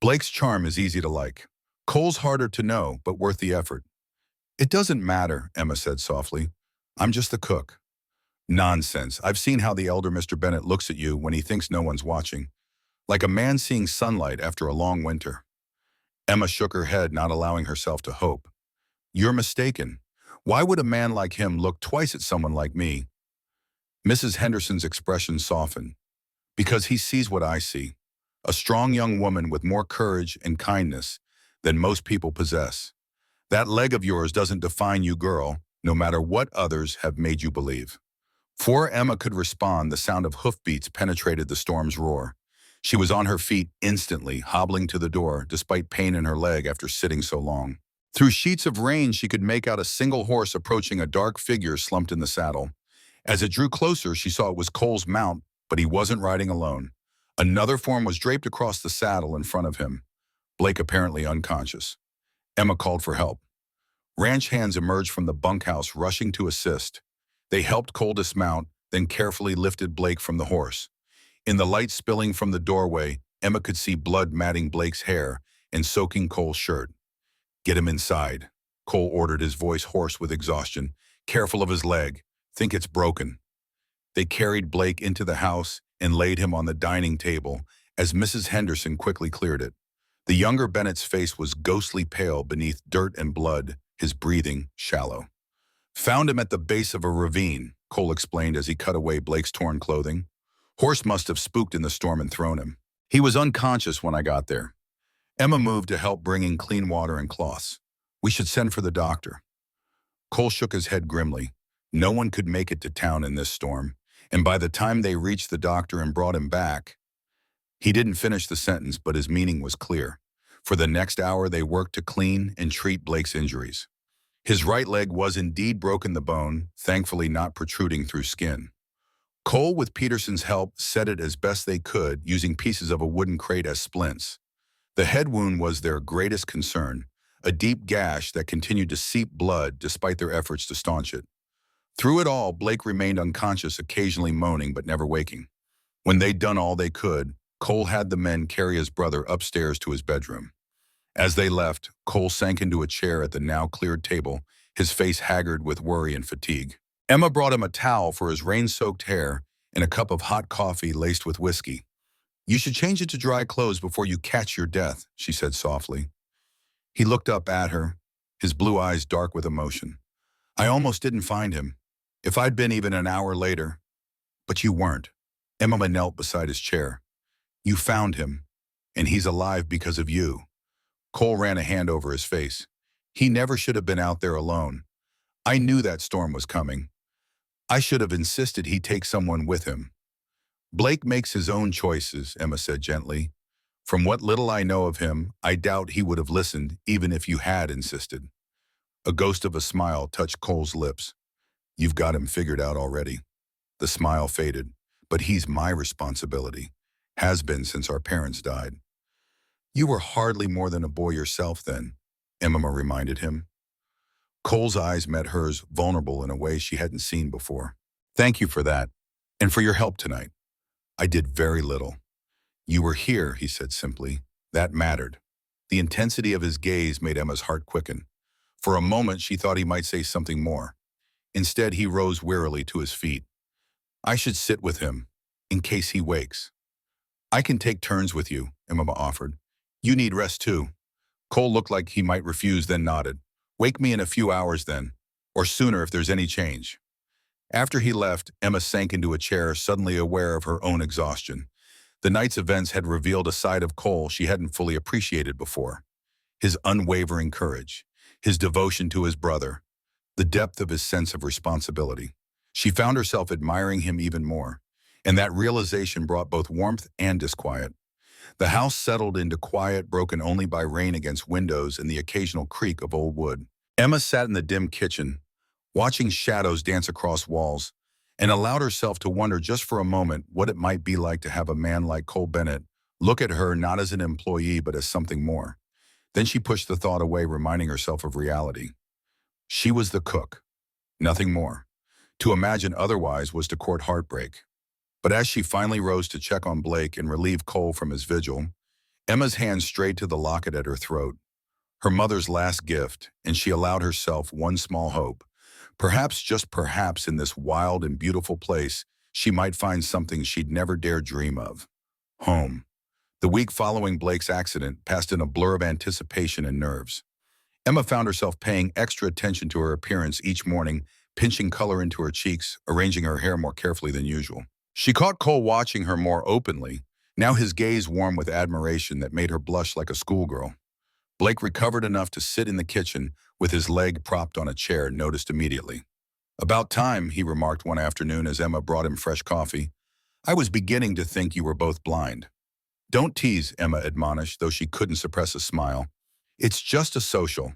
"Blake's charm is easy to like. Cole's harder to know, but worth the effort." "It doesn't matter," Emma said softly. "I'm just the cook." "Nonsense. I've seen how the elder Mr. Bennett looks at you when he thinks no one's watching. Like a man seeing sunlight after a long winter." Emma shook her head, not allowing herself to hope. "You're mistaken. Why would a man like him look twice at someone like me?" Mrs. Henderson's expression softened. "Because he sees what I see. A strong young woman with more courage and kindness than most people possess. That leg of yours doesn't define you, girl, no matter what others have made you believe." Before Emma could respond, the sound of hoofbeats penetrated the storm's roar. She was on her feet instantly, hobbling to the door, despite pain in her leg after sitting so long. Through sheets of rain, she could make out a single horse approaching a dark figure slumped in the saddle. As it drew closer, she saw it was Cole's mount, but he wasn't riding alone. Another form was draped across the saddle in front of him, Blake apparently unconscious. Emma called for help. Ranch hands emerged from the bunkhouse, rushing to assist. They helped Cole dismount, then carefully lifted Blake from the horse. In the light spilling from the doorway, Emma could see blood matting Blake's hair and soaking Cole's shirt. "Get him inside," Cole ordered, his voice hoarse with exhaustion. "Careful of his leg. Think it's broken." They carried Blake into the house and laid him on the dining table as Mrs. Henderson quickly cleared it. The younger Bennett's face was ghostly pale beneath dirt and blood, his breathing shallow. "Found him at the base of a ravine," Cole explained as he cut away Blake's torn clothing. "Horse must have spooked in the storm and thrown him. He was unconscious when I got there." Emma moved to help, bringing clean water and cloths. "We should send for the doctor." Cole shook his head grimly. No one could make it to town in this storm, and by the time they reached the doctor and brought him back, he didn't finish the sentence, but his meaning was clear. For the next hour, they worked to clean and treat Blake's injuries. His right leg was indeed broken, the bone, thankfully not protruding through skin. Cole, with Peterson's help, set it as best they could, using pieces of a wooden crate as splints. The head wound was their greatest concern, a deep gash that continued to seep blood despite their efforts to staunch it. Through it all, Blake remained unconscious, occasionally moaning but never waking. When they'd done all they could, Cole had the men carry his brother upstairs to his bedroom. As they left, Cole sank into a chair at the now cleared table, his face haggard with worry and fatigue. Emma brought him a towel for his rain-soaked hair and a cup of hot coffee laced with whiskey. "You should change it to dry clothes before you catch your death," she said softly. He looked up at her, his blue eyes dark with emotion. "I almost didn't find him. If I'd been even an hour later." "But you weren't." Emma knelt beside his chair. "You found him, and he's alive because of you." Cole ran a hand over his face. "He never should have been out there alone. I knew that storm was coming. I should have insisted he take someone with him." "Blake makes his own choices," Emma said gently. "From what little I know of him, I doubt he would have listened even if you had insisted." A ghost of a smile touched Cole's lips. "You've got him figured out already." The smile faded. "But he's my responsibility. Has been since our parents died." "You were hardly more than a boy yourself then," Emma reminded him. Cole's eyes met hers, vulnerable in a way she hadn't seen before. "Thank you for that, and for your help tonight. I did very little." "You were here," he said simply. That mattered. The intensity of his gaze made Emma's heart quicken. For a moment, she thought he might say something more. Instead, he rose wearily to his feet. I should sit with him, in case he wakes. I can take turns with you, Emma offered. You need rest too. Cole looked like he might refuse, then nodded. Wake me in a few hours then, or sooner if there's any change. After he left, Emma sank into a chair, suddenly aware of her own exhaustion. The night's events had revealed a side of Cole she hadn't fully appreciated before. His unwavering courage, his devotion to his brother, the depth of his sense of responsibility. She found herself admiring him even more, and that realization brought both warmth and disquiet. The house settled into quiet, broken only by rain against windows and the occasional creak of old wood. Emma sat in the dim kitchen, watching shadows dance across walls, and allowed herself to wonder just for a moment what it might be like to have a man like Cole Bennett look at her not as an employee but as something more. Then she pushed the thought away, reminding herself of reality. She was the cook, nothing more. To imagine otherwise was to court heartbreak. But as she finally rose to check on Blake and relieve Cole from his vigil, Emma's hand strayed to the locket at her throat, her mother's last gift, and she allowed herself one small hope. Perhaps, just perhaps, in this wild and beautiful place, she might find something she'd never dared dream of. Home. The week following Blake's accident passed in a blur of anticipation and nerves. Emma found herself paying extra attention to her appearance each morning, pinching color into her cheeks, arranging her hair more carefully than usual. She caught Cole watching her more openly, now his gaze warm with admiration that made her blush like a schoolgirl. Blake, recovered enough to sit in the kitchen with his leg propped on a chair, noticed immediately. About time, he remarked one afternoon as Emma brought him fresh coffee. I was beginning to think you were both blind. Don't tease, Emma admonished, though she couldn't suppress a smile. It's just a social.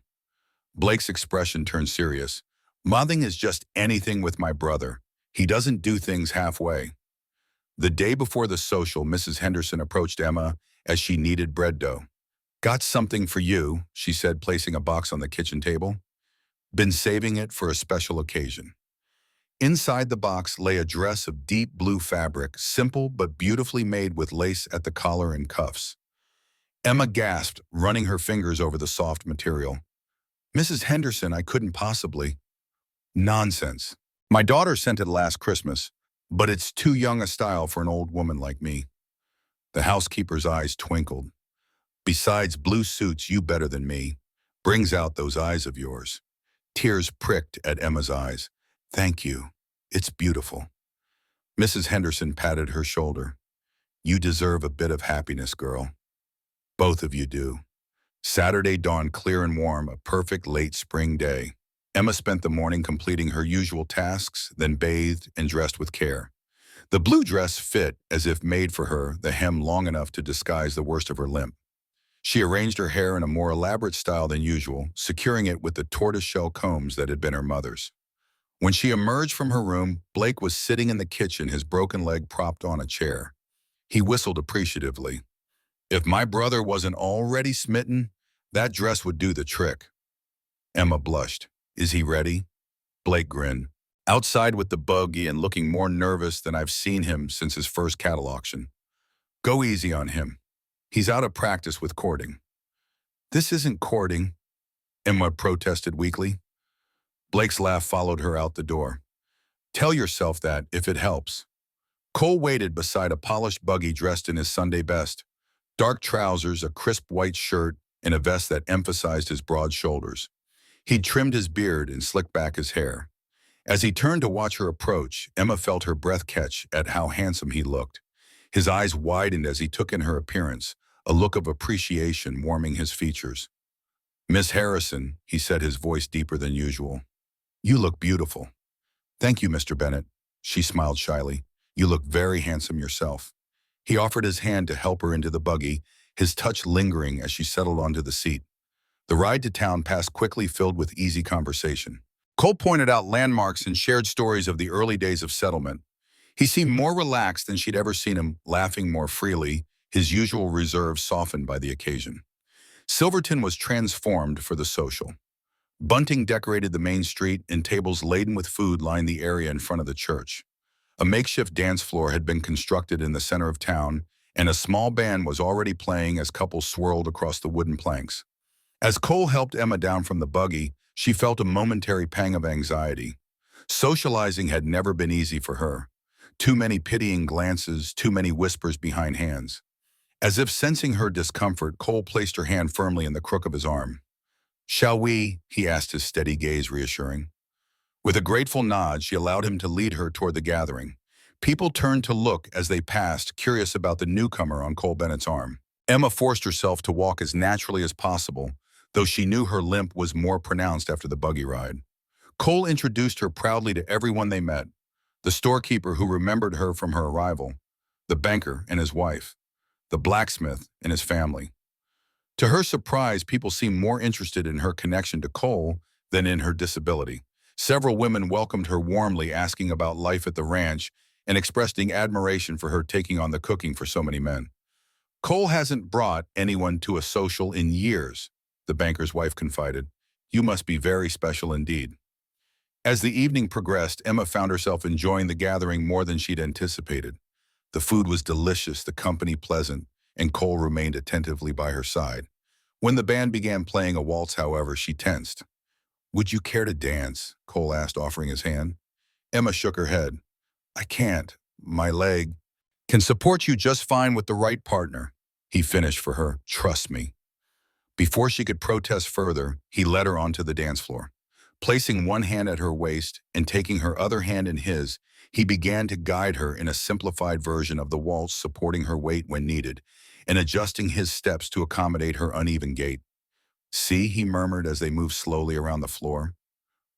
Blake's expression turned serious. Mothing is just anything with my brother. He doesn't do things halfway. The day before the social, Mrs. Henderson approached Emma as she kneaded bread dough. Got something for you, she said, placing a box on the kitchen table. Been saving it for a special occasion. Inside the box lay a dress of deep blue fabric, simple but beautifully made with lace at the collar and cuffs. Emma gasped, running her fingers over the soft material. Mrs. Henderson, I couldn't possibly. Nonsense. My daughter sent it last Christmas, but it's too young a style for an old woman like me. The housekeeper's eyes twinkled. Besides, blue suits you better than me. Brings out those eyes of yours. Tears pricked at Emma's eyes. Thank you. It's beautiful. Mrs. Henderson patted her shoulder. You deserve a bit of happiness, girl. Both of you do. Saturday dawned clear and warm, a perfect late spring day. Emma spent the morning completing her usual tasks, then bathed and dressed with care. The blue dress fit as if made for her, the hem long enough to disguise the worst of her limp. She arranged her hair in a more elaborate style than usual, securing it with the tortoiseshell combs that had been her mother's. When she emerged from her room, Blake was sitting in the kitchen, his broken leg propped on a chair. He whistled appreciatively. If my brother wasn't already smitten, that dress would do the trick. Emma blushed. Is he ready? Blake grinned. Outside with the buggy and looking more nervous than I've seen him since his first cattle auction. Go easy on him. He's out of practice with courting. This isn't courting, Emma protested weakly. Blake's laugh followed her out the door. Tell yourself that, if it helps. Cole waited beside a polished buggy dressed in his Sunday best. Dark trousers, a crisp white shirt, and a vest that emphasized his broad shoulders. He'd trimmed his beard and slicked back his hair. As he turned to watch her approach, Emma felt her breath catch at how handsome he looked. His eyes widened as he took in her appearance, a look of appreciation warming his features. Miss Harrison, he said, his voice deeper than usual. You look beautiful. Thank you, Mr. Bennett. She smiled shyly. You look very handsome yourself. He offered his hand to help her into the buggy, his touch lingering as she settled onto the seat. The ride to town passed quickly, filled with easy conversation. Cole pointed out landmarks and shared stories of the early days of settlement. He seemed more relaxed than she'd ever seen him, laughing more freely, his usual reserve softened by the occasion. Silverton was transformed for the social. Bunting decorated the main street, and tables laden with food lined the area in front of the church. A makeshift dance floor had been constructed in the center of town, and a small band was already playing as couples swirled across the wooden planks. As Cole helped Emma down from the buggy, She felt a momentary pang of anxiety. Socializing had never been easy for her. Too many pitying glances, too many whispers behind hands. As if sensing her discomfort, Cole placed her hand firmly in the crook of his arm. "Shall we?" he asked, his steady gaze reassuring. With a grateful nod, she allowed him to lead her toward the gathering. People turned to look as they passed, curious about the newcomer on Cole Bennett's arm. Emma forced herself to walk as naturally as possible, though she knew her limp was more pronounced after the buggy ride. Cole introduced her proudly to everyone they met: the storekeeper who remembered her from her arrival, the banker and his wife, the blacksmith and his family. To her surprise, people seemed more interested in her connection to Cole than in her disability. Several women welcomed her warmly, asking about life at the ranch and expressing admiration for her taking on the cooking for so many men. "Cole hasn't brought anyone to a social in years," the banker's wife confided. "You must be very special indeed." As the evening progressed, Emma found herself enjoying the gathering more than she'd anticipated. The food was delicious, the company pleasant, and Cole remained attentively by her side. When the band began playing a waltz, however, she tensed. "Would you care to dance?" Cole asked, offering his hand. Emma shook her head. "I can't. My leg can support you just fine with the right partner," he finished for her. "Trust me." Before she could protest further, he led her onto the dance floor. Placing one hand at her waist and taking her other hand in his, he began to guide her in a simplified version of the waltz, supporting her weight when needed and adjusting his steps to accommodate her uneven gait. "See," he murmured as they moved slowly around the floor.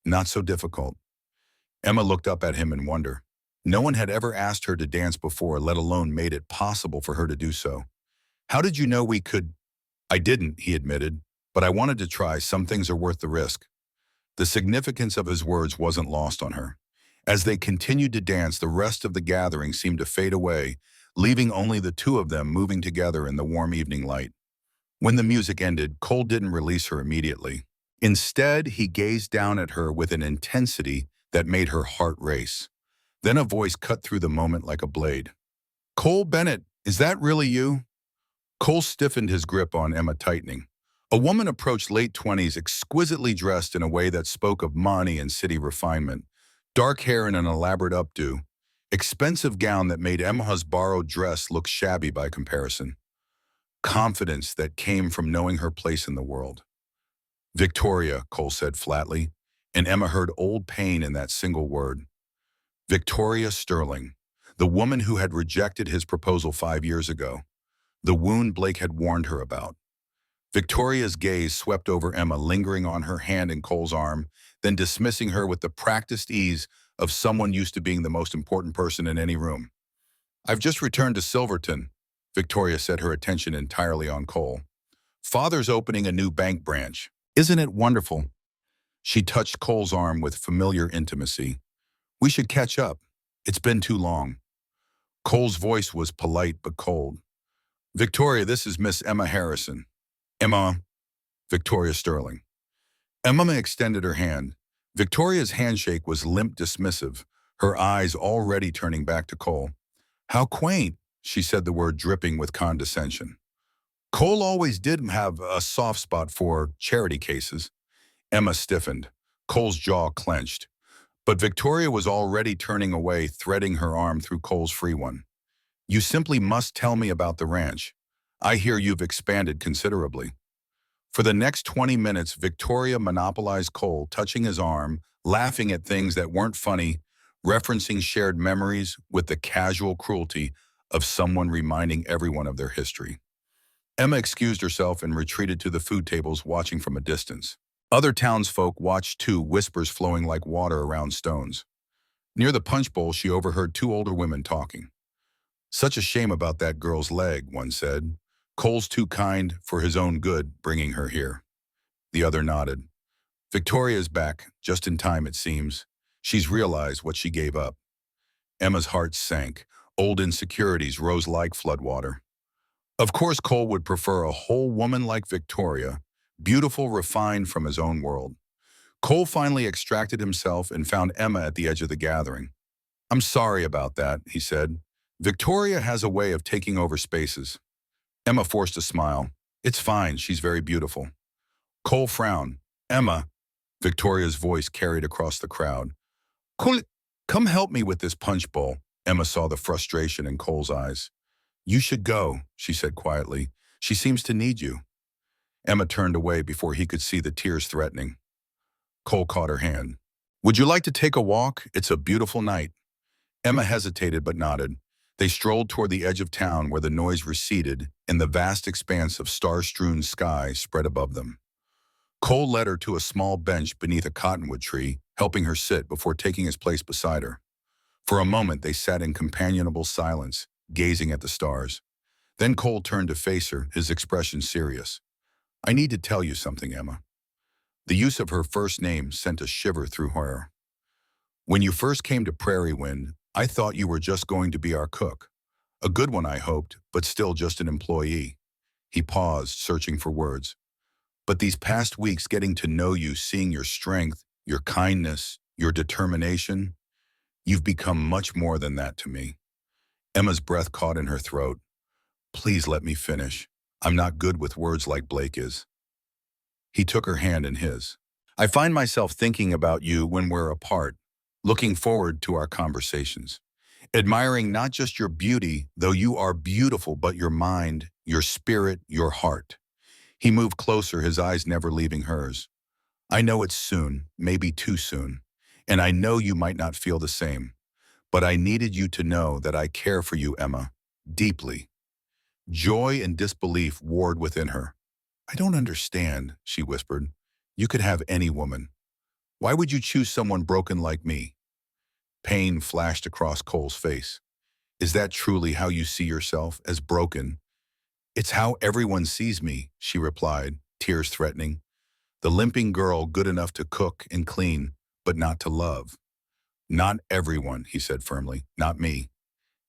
"Not so difficult." Emma looked up at him in wonder. No one had ever asked her to dance before, let alone made it possible for her to do so. "How did you know we could?" "I didn't," he admitted, "but I wanted to try. Some things are worth the risk." The significance of his words wasn't lost on her. As they continued to dance, the rest of the gathering seemed to fade away, leaving only the two of them moving together in the warm evening light. When the music ended, Cole didn't release her immediately. Instead, he gazed down at her with an intensity that made her heart race. Then a voice cut through the moment like a blade. "Cole Bennett, is that really you?" Cole stiffened, his grip on Emma tightening. A woman approached, late 20s, exquisitely dressed in a way that spoke of money and city refinement. Dark hair in an elaborate updo. Expensive gown that made Emma's borrowed dress look shabby by comparison. Confidence that came from knowing her place in the world. "Victoria," Cole said flatly, and Emma heard old pain in that single word. Victoria Sterling, the woman who had rejected his proposal 5 years ago. The wound Blake had warned her about. Victoria's gaze swept over Emma, lingering on her hand in Cole's arm, then dismissing her with the practiced ease of someone used to being the most important person in any room. "I've just returned to Silverton," Victoria said, her attention entirely on Cole. "Father's opening a new bank branch. Isn't it wonderful?" She touched Cole's arm with familiar intimacy. "We should catch up. It's been too long." Cole's voice was polite but cold. "Victoria, this is Miss Emma Harrison." "Emma." "Victoria Sterling." Emma extended her hand. Victoria's handshake was limp, dismissive, her eyes already turning back to Cole. "How quaint," she said, the word dripping with condescension. Cole always did have a soft spot for charity cases. Emma stiffened. Cole's jaw clenched. But Victoria was already turning away, threading her arm through Cole's free one. "You simply must tell me about the ranch. I hear you've expanded considerably." For the next 20 minutes, Victoria monopolized Cole, touching his arm, laughing at things that weren't funny, referencing shared memories with the casual cruelty of someone reminding everyone of their history. Emma excused herself and retreated to the food tables, watching from a distance. Other townsfolk watched too, whispers flowing like water around stones. Near the punch bowl, she overheard two older women talking. "Such a shame about that girl's leg," one said. "Cole's too kind for his own good, bringing her here." The other nodded. "Victoria's back, just in time it seems. She's realized what she gave up." Emma's heart sank. Old insecurities rose like floodwater. Of course Cole would prefer a whole woman like Victoria, beautiful, refined from his own world. Cole finally extracted himself and found Emma at the edge of the gathering. "I'm sorry about that," he said. "Victoria has a way of taking over spaces." Emma forced a smile. "It's fine, she's very beautiful." Cole frowned. "Emma, Victoria's voice carried across the crowd. Cole, come help me with this punch bowl. Emma saw the frustration in Cole's eyes. You should go, she said quietly. She seems to need you. Emma turned away before he could see the tears threatening. Cole caught her hand. Would you like to take a walk? It's a beautiful night. Emma hesitated but nodded. They strolled toward the edge of town where the noise receded and the vast expanse of star-strewn sky spread above them. Cole led her to a small bench beneath a cottonwood tree, helping her sit before taking his place beside her. For a moment, they sat in companionable silence, gazing at the stars. Then Cole turned to face her, his expression serious. I need to tell you something, Emma. The use of her first name sent a shiver through her. When you first came to Prairie Wind, I thought you were just going to be our cook. A good one, I hoped, but still just an employee. He paused, searching for words. But these past weeks getting to know you, seeing your strength, your kindness, your determination, you've become much more than that to me. Emma's breath caught in her throat. Please let me finish. I'm not good with words like Blake is. He took her hand in his. I find myself thinking about you when we're apart, looking forward to our conversations, admiring not just your beauty, though you are beautiful, but your mind, your spirit, your heart. He moved closer, his eyes never leaving hers. I know it's soon, maybe too soon, and I know you might not feel the same, but I needed you to know that I care for you, Emma, deeply. Joy and disbelief warred within her. I don't understand, she whispered. You could have any woman. Why would you choose someone broken like me? Pain flashed across Cole's face. Is that truly how you see yourself, as broken? It's how everyone sees me, she replied, tears threatening. The limping girl good enough to cook and clean, but not to love. Not everyone, he said firmly, not me.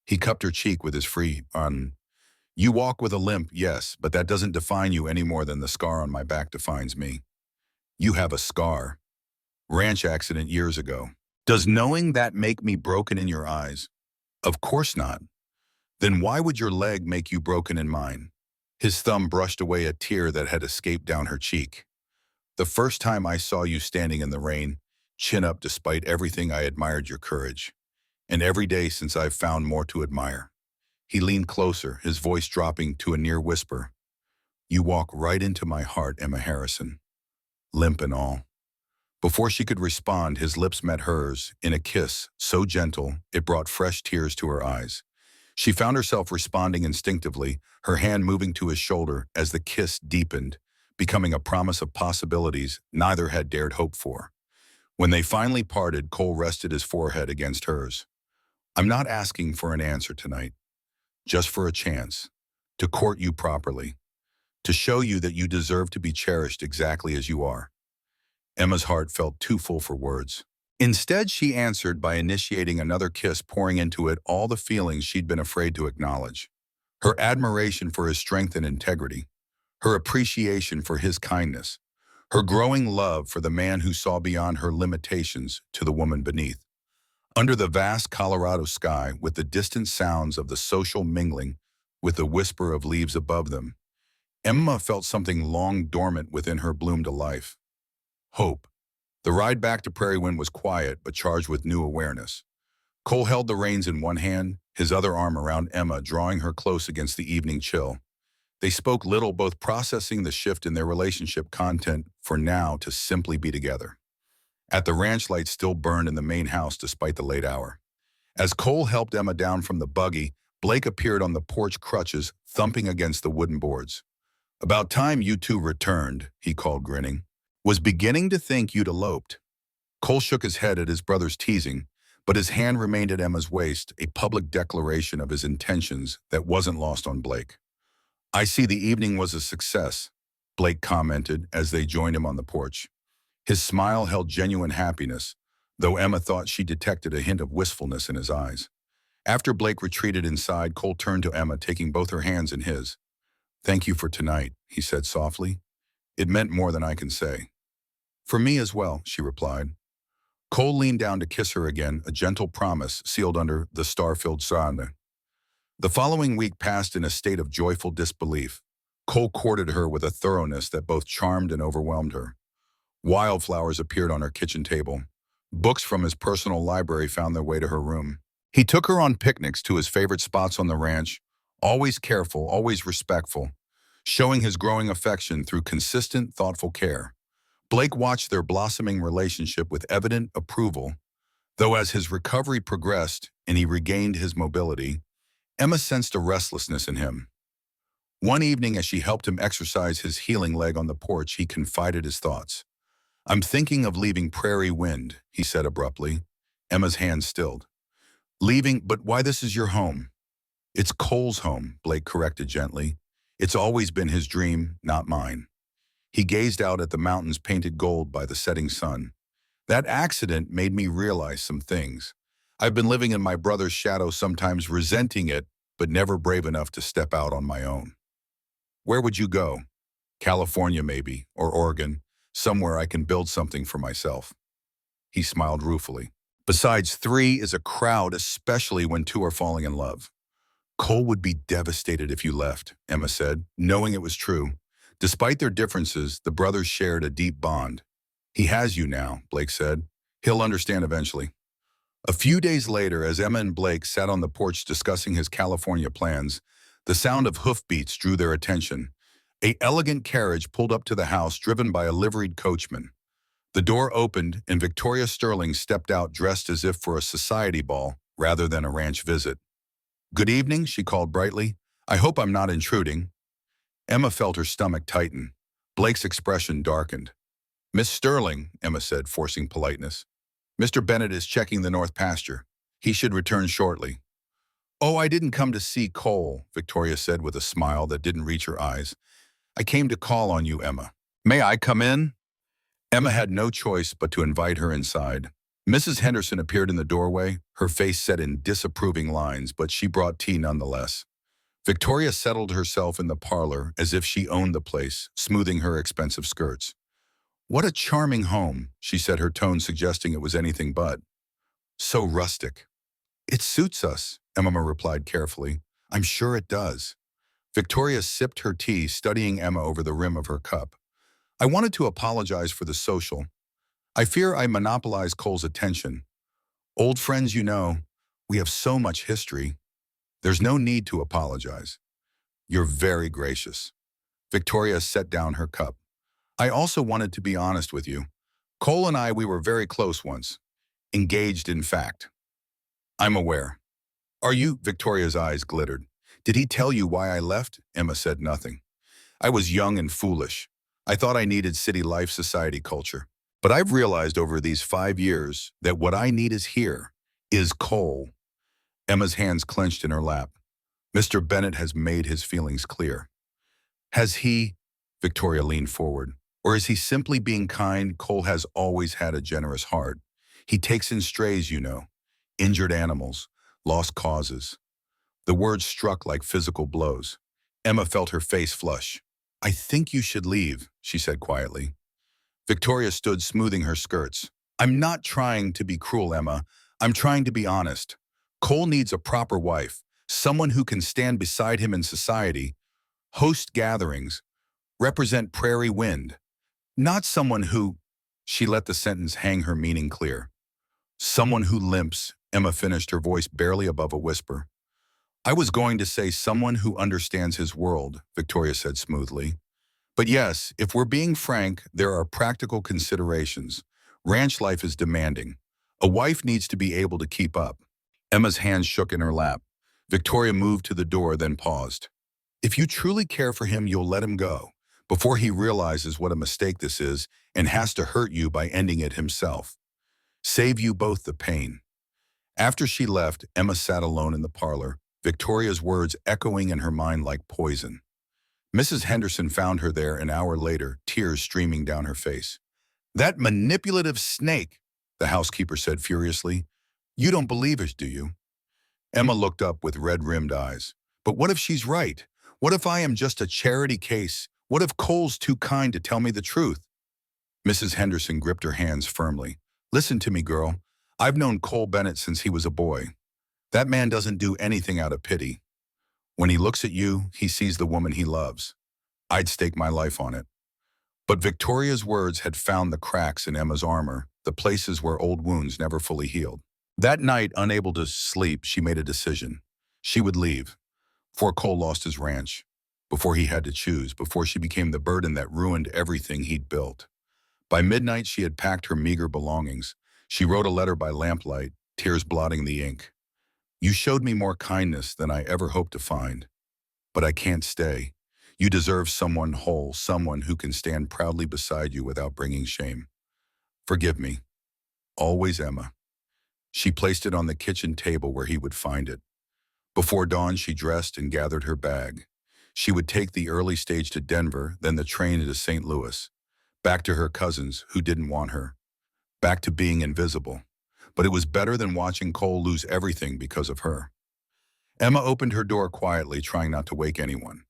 He cupped her cheek with his free arm. You walk with a limp, yes, but that doesn't define you any more than the scar on my back defines me. You have a scar. Ranch accident years ago. Does knowing that make me broken in your eyes? Of course not. Then why would your leg make you broken in mine? His thumb brushed away a tear that had escaped down her cheek. The first time I saw you standing in the rain, chin up despite everything, I admired your courage. And every day since I've found more to admire. He leaned closer, his voice dropping to a near whisper. You walk right into my heart, Emma Harrison. Limp and all. Before she could respond, his lips met hers in a kiss so gentle it brought fresh tears to her eyes. She found herself responding instinctively, her hand moving to his shoulder as the kiss deepened, becoming a promise of possibilities neither had dared hope for. When they finally parted, Cole rested his forehead against hers. I'm not asking for an answer tonight, just for a chance, to court you properly, to show you that you deserve to be cherished exactly as you are. Emma's heart felt too full for words. Instead, she answered by initiating another kiss, pouring into it all the feelings she'd been afraid to acknowledge. Her admiration for his strength and integrity, her appreciation for his kindness, her growing love for the man who saw beyond her limitations to the woman beneath. Under the vast Colorado sky, with the distant sounds of the social mingling, with the whisper of leaves above them, Emma felt something long dormant within her bloom to life. Hope. The ride back to Prairie Wind was quiet, but charged with new awareness. Cole held the reins in one hand, his other arm around Emma, drawing her close against the evening chill. They spoke little, both processing the shift in their relationship, content for now to simply be together. At the ranch, lights still burned in the main house despite the late hour. As Cole helped Emma down from the buggy, Blake appeared on the porch, crutches thumping against the wooden boards. About time you two returned, he called, grinning. Was beginning to think you'd eloped. Cole shook his head at his brother's teasing, but his hand remained at Emma's waist, a public declaration of his intentions that wasn't lost on Blake. I see the evening was a success, Blake commented as they joined him on the porch. His smile held genuine happiness, though Emma thought she detected a hint of wistfulness in his eyes. After Blake retreated inside, Cole turned to Emma, taking both her hands in his. Thank you for tonight, he said softly. It meant more than I can say. For me as well, she replied. Cole leaned down to kiss her again, a gentle promise sealed under the star-filled sun. The following week passed in a state of joyful disbelief. Cole courted her with a thoroughness that both charmed and overwhelmed her. Wildflowers appeared on her kitchen table. Books from his personal library found their way to her room. He took her on picnics to his favorite spots on the ranch, always careful, always respectful, showing his growing affection through consistent, thoughtful care. Blake watched their blossoming relationship with evident approval, though as his recovery progressed and he regained his mobility, Emma sensed a restlessness in him. One evening as she helped him exercise his healing leg on the porch, he confided his thoughts. "I'm thinking of leaving Prairie Wind," he said abruptly. Emma's hand stilled. "Leaving, but why? This is your home." "It's Cole's home," Blake corrected gently. "It's always been his dream, not mine." He gazed out at the mountains painted gold by the setting sun. "That accident made me realize some things. I've been living in my brother's shadow, sometimes resenting it, but never brave enough to step out on my own." "Where would you go?" "California, maybe, or Oregon, somewhere I can build something for myself." He smiled ruefully. "Besides, three is a crowd, especially when two are falling in love." "Cole would be devastated if you left," Emma said, knowing it was true. Despite their differences, the brothers shared a deep bond. "He has you now," Blake said. "He'll understand eventually." A few days later, as Emma and Blake sat on the porch discussing his California plans, the sound of hoofbeats drew their attention. An elegant carriage pulled up to the house, driven by a liveried coachman. The door opened, and Victoria Sterling stepped out dressed as if for a society ball rather than a ranch visit. "Good evening," she called brightly. "I hope I'm not intruding." Emma felt her stomach tighten. Blake's expression darkened. "Miss Sterling," Emma said, forcing politeness. "Mr. Bennett is checking the north pasture. He should return shortly." "Oh, I didn't come to see Cole," Victoria said with a smile that didn't reach her eyes. "I came to call on you, Emma." "May I come in?" Emma had no choice but to invite her inside. Mrs. Henderson appeared in the doorway, her face set in disapproving lines, but she brought tea nonetheless. Victoria settled herself in the parlor as if she owned the place, smoothing her expensive skirts. "What a charming home," she said, her tone suggesting it was anything but. "So rustic." "It suits us," Emma replied carefully. "I'm sure it does." Victoria sipped her tea, studying Emma over the rim of her cup. "I wanted to apologize for the social. I fear I monopolized Cole's attention. Old friends, you know, we have so much history. There's no need to apologize." "You're very gracious." Victoria set down her cup. "I also wanted to be honest with you. Cole and we were very close once. Engaged, in fact." "I'm aware." "Are you?" Victoria's eyes glittered. "Did he tell you why I left?" Emma said nothing. "I was young and foolish. I thought I needed city life, society culture. But I've realized over these 5 years that what I need is Cole." Emma's hands clenched in her lap. "Mr. Bennett has made his feelings clear." "Has he?" Victoria leaned forward. "Or is he simply being kind? Cole has always had a generous heart. He takes in strays, you know. Injured animals, lost causes." The words struck like physical blows. Emma felt her face flush. "I think you should leave," she said quietly. Victoria stood, smoothing her skirts. "I'm not trying to be cruel, Emma. I'm trying to be honest. Cole needs a proper wife, someone who can stand beside him in society, host gatherings, represent Prairie Wind. Not someone who—" She let the sentence hang, her meaning clear. "Someone who limps," Emma finished, her voice barely above a whisper. "I was going to say someone who understands his world," Victoria said smoothly. "But yes, if we're being frank, there are practical considerations. Ranch life is demanding. A wife needs to be able to keep up." Emma's hands shook in her lap. Victoria moved to the door, then paused. "If you truly care for him, you'll let him go, before he realizes what a mistake this is and has to hurt you by ending it himself. Save you both the pain." After she left, Emma sat alone in the parlor, Victoria's words echoing in her mind like poison. Mrs. Henderson found her there an hour later, tears streaming down her face. "That manipulative snake," the housekeeper said furiously. "You don't believe us, do you?" Emma looked up with red-rimmed eyes. "But what if she's right? What if I am just a charity case? What if Cole's too kind to tell me the truth?" Mrs. Henderson gripped her hands firmly. "Listen to me, girl. I've known Cole Bennett since he was a boy. That man doesn't do anything out of pity. When he looks at you, he sees the woman he loves. I'd stake my life on it." But Victoria's words had found the cracks in Emma's armor, the places where old wounds never fully healed. That night, unable to sleep, she made a decision. She would leave, before Cole lost his ranch, before he had to choose, before she became the burden that ruined everything he'd built. By midnight, she had packed her meager belongings. She wrote a letter by lamplight, tears blotting the ink. You showed me more kindness than I ever hoped to find, but I can't stay. You deserve someone whole, someone who can stand proudly beside you without bringing shame. Forgive me. Always, Emma. She placed it on the kitchen table where he would find it. Before dawn, she dressed and gathered her bag. She would take the early stage to Denver, then the train to St. Louis. Back to her cousins who didn't want her. Back to being invisible. But it was better than watching Cole lose everything because of her. Emma opened her door quietly, trying not to wake anyone.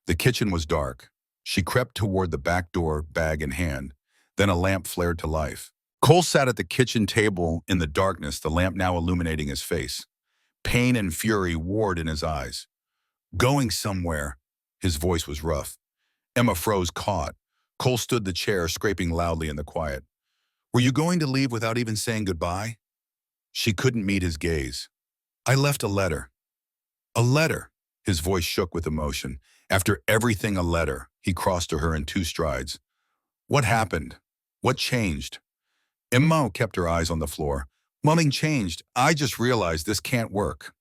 The kitchen was dark. She crept toward the back door, bag in hand. Then a lamp flared to life. Cole sat at the kitchen table in the darkness, the lamp now illuminating his face. Pain and fury warred in his eyes. Going somewhere. His voice was rough. Emma froze, caught. Cole stood the chair, scraping loudly in the quiet. Were you going to leave without even saying goodbye? She couldn't meet his gaze. I left a letter. A letter. His voice shook with emotion. After everything, a letter. He crossed to her in two strides. What happened? What changed? Emma kept her eyes on the floor. Nothing changed. I just realized this can't work.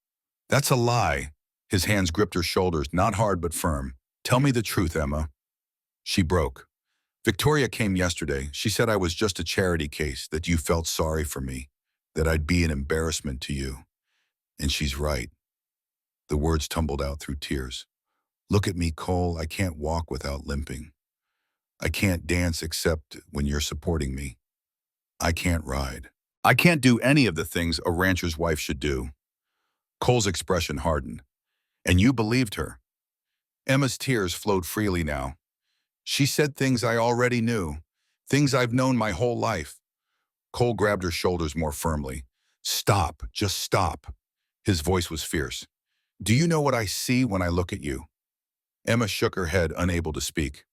That's a lie. His hands gripped her shoulders, not hard but firm. Tell me the truth, Emma. She broke. Victoria came yesterday. She said I was just a charity case, that you felt sorry for me, that I'd be an embarrassment to you. And she's right. The words tumbled out through tears. Look at me, Cole. I can't walk without limping. I can't dance except when you're supporting me. I can't ride. I can't do any of the things a rancher's wife should do. Cole's expression hardened. And you believed her. Emma's tears flowed freely now. She said things I already knew, things I've known my whole life. Cole grabbed her shoulders more firmly. Stop, just stop. His voice was fierce. Do you know what I see when I look at you? Emma shook her head, unable to speak.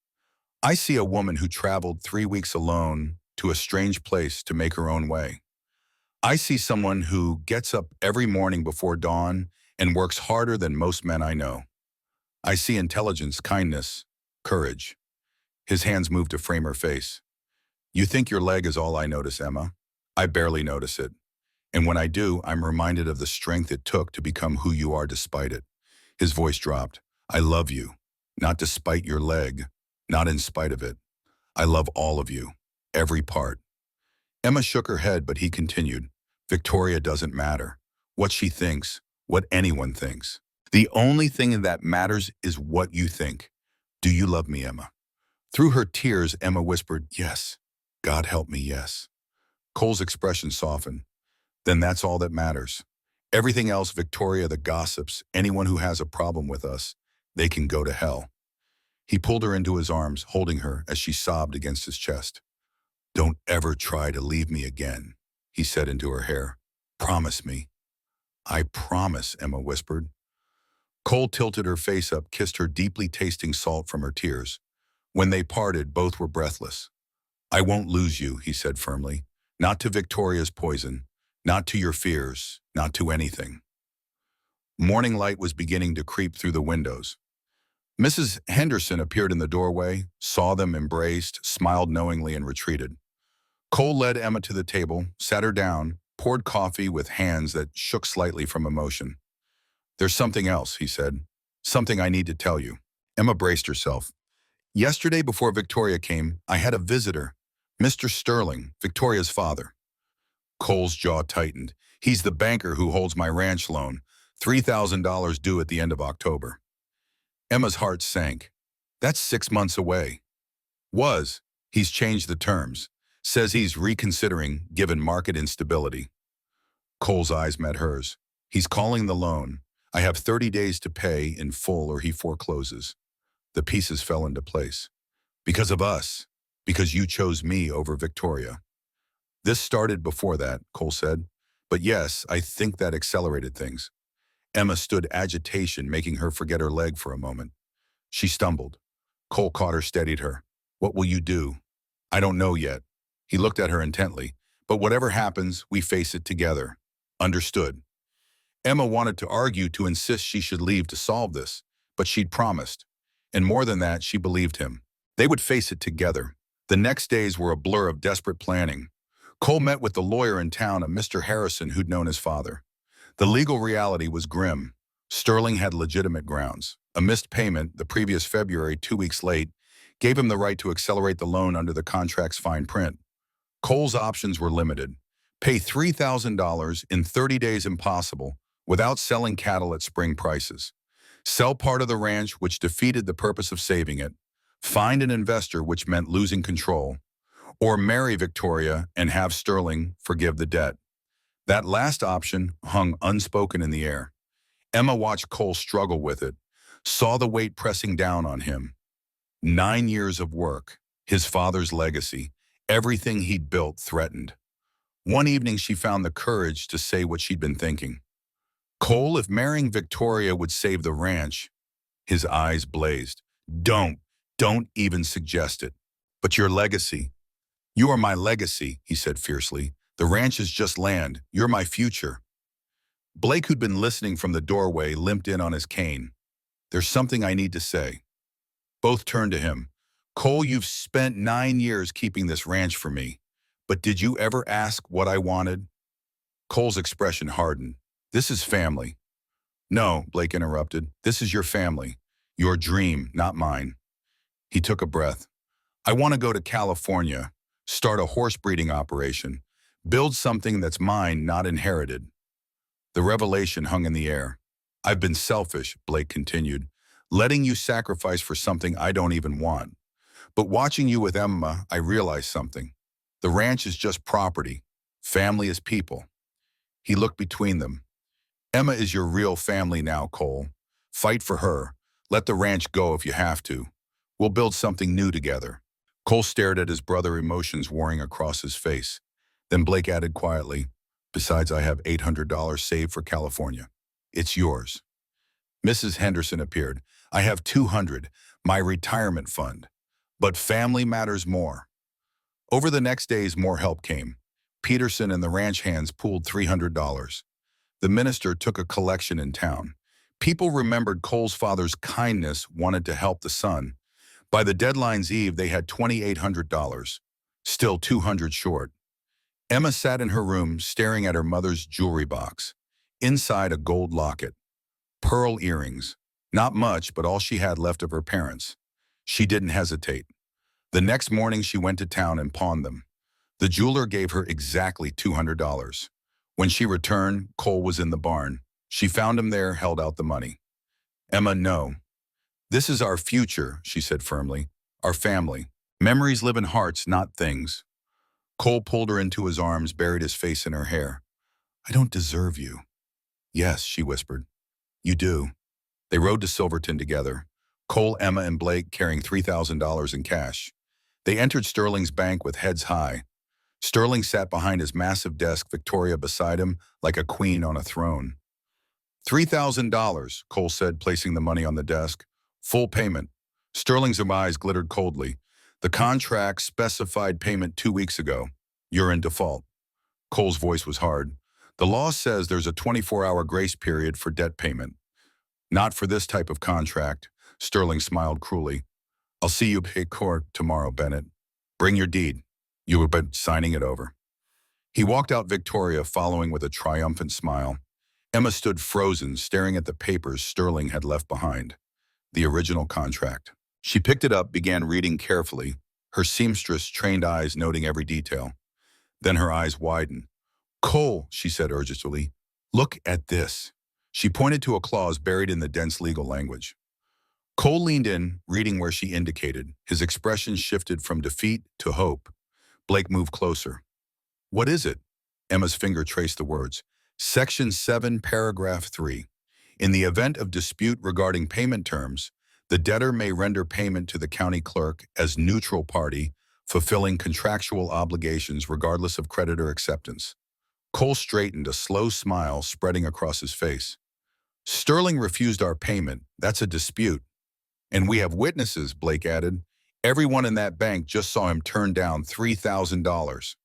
I see a woman who traveled 3 weeks alone to a strange place to make her own way. I see someone who gets up every morning before dawn and works harder than most men I know. I see intelligence, kindness, courage. His hands moved to frame her face. You think your leg is all I notice, Emma? I barely notice it. And when I do, I'm reminded of the strength it took to become who you are despite it. His voice dropped. I love you. Not despite your leg. Not in spite of it. I love all of you. Every part. Emma shook her head, but he continued. Victoria doesn't matter. What she thinks. What anyone thinks. The only thing that matters is what you think. Do you love me, Emma? Through her tears, Emma whispered, yes. God help me, yes. Cole's expression softened. Then that's all that matters. Everything else, Victoria, the gossips, anyone who has a problem with us, they can go to hell. He pulled her into his arms, holding her as she sobbed against his chest. Don't ever try to leave me again, he said into her hair. Promise me. I promise, Emma whispered. Cole tilted her face up, kissed her, deeply tasting salt from her tears. When they parted, both were breathless. I won't lose you, he said firmly. Not to Victoria's poison, not to your fears, not to anything. Morning light was beginning to creep through the windows. Mrs. Henderson appeared in the doorway, saw them, embraced, smiled knowingly, and retreated. Cole led Emma to the table, sat her down, poured coffee with hands that shook slightly from emotion. There's something else, he said. Something I need to tell you. Emma braced herself. Yesterday, before Victoria came, I had a visitor, Mr. Sterling, Victoria's father. Cole's jaw tightened. He's the banker who holds my ranch loan, $3,000 due at the end of October. Emma's heart sank. That's 6 months away. He's changed the terms. Says he's reconsidering, given market instability. Cole's eyes met hers. He's calling the loan. I have 30 days to pay in full or he forecloses. The pieces fell into place. Because of us. Because you chose me over Victoria. This started before that, Cole said. But yes, I think that accelerated things. Emma stood, agitation making her forget her leg for a moment. She stumbled. Cole caught her, steadied her. What will you do? I don't know yet. He looked at her intently. But whatever happens, we face it together. Understood. Emma wanted to argue to insist she should leave to solve this, but she'd promised. And more than that, she believed him. They would face it together. The next days were a blur of desperate planning. Cole met with the lawyer in town, a Mr. Harrison who'd known his father. The legal reality was grim. Sterling had legitimate grounds. A missed payment, the previous February, 2 weeks late, gave him the right to accelerate the loan under the contract's fine print. Cole's options were limited. Pay $3,000 in 30 days impossible without selling cattle at spring prices. Sell part of the ranch, which defeated the purpose of saving it. Find an investor, which meant losing control. Or marry Victoria and have Sterling forgive the debt. That last option hung unspoken in the air. Emma watched Cole struggle with it, saw the weight pressing down on him. 9 years of work, his father's legacy, everything he'd built threatened. One evening she found the courage to say what she'd been thinking. Cole, if marrying Victoria would save the ranch. His eyes blazed. Don't even suggest it. But your legacy. You are my legacy, he said fiercely. The ranch is just land. You're my future. Blake, who'd been listening from the doorway, limped in on his cane. There's something I need to say. Both turned to him. Cole, you've spent 9 years keeping this ranch for me. But did you ever ask what I wanted? Cole's expression hardened. This is family. No, Blake interrupted. This is your family. Your dream, not mine. He took a breath. I want to go to California, start a horse breeding operation, build something that's mine, not inherited. The revelation hung in the air. I've been selfish, Blake continued, letting you sacrifice for something I don't even want. But watching you with Emma, I realized something. The ranch is just property. Family is people. He looked between them. Emma is your real family now, Cole. Fight for her. Let the ranch go if you have to. We'll build something new together. Cole stared at his brother, emotions warring across his face. Then Blake added quietly, besides, I have $800 saved for California. It's yours. Mrs. Henderson appeared. I have $200, my retirement fund. But family matters more. Over the next days, more help came. Peterson and the ranch hands pooled $300. The minister took a collection in town. People remembered Cole's father's kindness, wanted to help the son. By the deadline's eve, they had $2,800, still $200 short. Emma sat in her room, staring at her mother's jewelry box. Inside, a gold locket. Pearl earrings. Not much, but all she had left of her parents. She didn't hesitate. The next morning, she went to town and pawned them. The jeweler gave her exactly $200. When she returned, Cole was in the barn. She found him there, held out the money. Emma, no. This is our future, she said firmly. Our family. Memories live in hearts, not things. Cole pulled her into his arms, buried his face in her hair. I don't deserve you. Yes, she whispered. You do. They rode to Silverton together. Cole, Emma, and Blake carrying $3,000 in cash. They entered Sterling's bank with heads high. Sterling sat behind his massive desk, Victoria beside him, like a queen on a throne. $3,000, Cole said, placing the money on the desk. Full payment. Sterling's eyes glittered coldly. The contract specified payment 2 weeks ago. You're in default. Cole's voice was hard. The law says there's a 24-hour grace period for debt payment. Not for this type of contract. Sterling smiled cruelly. I'll see you at court tomorrow, Bennett. Bring your deed. You were but signing it over. He walked out, Victoria following with a triumphant smile. Emma stood frozen, staring at the papers Sterling had left behind. The original contract. She picked it up, began reading carefully, her seamstress-trained eyes noting every detail. Then her eyes widened. Cole, she said urgently, look at this. She pointed to a clause buried in the dense legal language. Cole leaned in, reading where she indicated. His expression shifted from defeat to hope. Blake moved closer. What is it? Emma's finger traced the words. Section 7, paragraph 3. In the event of dispute regarding payment terms, the debtor may render payment to the county clerk as neutral party, fulfilling contractual obligations regardless of creditor acceptance. Cole straightened, a slow smile spreading across his face. Sterling refused our payment. That's a dispute. And we have witnesses, Blake added. Everyone in that bank just saw him turn down $3,000.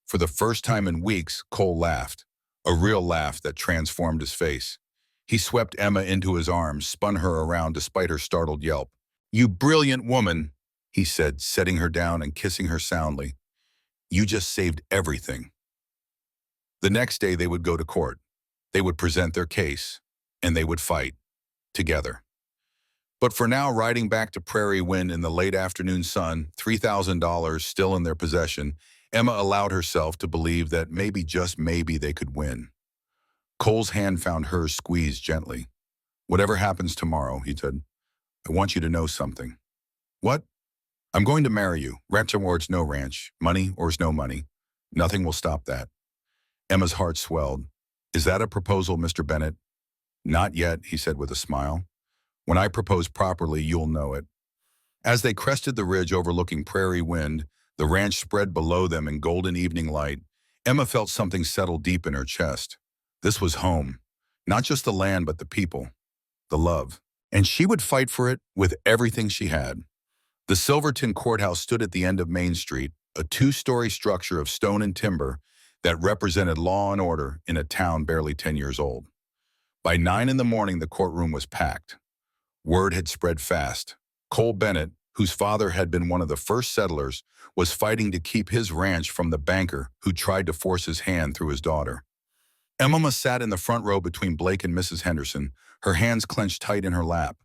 For the first time in weeks, Cole laughed, a real laugh that transformed his face. He swept Emma into his arms, spun her around despite her startled yelp. "You brilliant woman," he said, setting her down and kissing her soundly. "You just saved everything." The next day they would go to court. They would present their case, and they would fight, together. But for now, riding back to Prairie Wind in the late afternoon sun, $3,000 still in their possession, Emma allowed herself to believe that maybe, just maybe, they could win. Cole's hand found hers squeezed gently. "Whatever happens tomorrow," he said, "I want you to know something." "What?" "I'm going to marry you. Ranch or no ranch. Money or no money. Nothing will stop that." Emma's heart swelled. "Is that a proposal, Mr. Bennett?" "Not yet," he said with a smile. "When I propose properly, you'll know it." As they crested the ridge overlooking Prairie Wind, the ranch spread below them in golden evening light, Emma felt something settle deep in her chest. This was home. Not just the land, but the people. The love. And she would fight for it with everything she had. The Silverton Courthouse stood at the end of Main Street, a two-story structure of stone and timber that represented law and order in a town barely 10 years old. By 9 in the morning, the courtroom was packed. Word had spread fast. Cole Bennett, whose father had been one of the first settlers, was fighting to keep his ranch from the banker who tried to force his hand through his daughter. Emma sat in the front row between Blake and Mrs. Henderson, her hands clenched tight in her lap.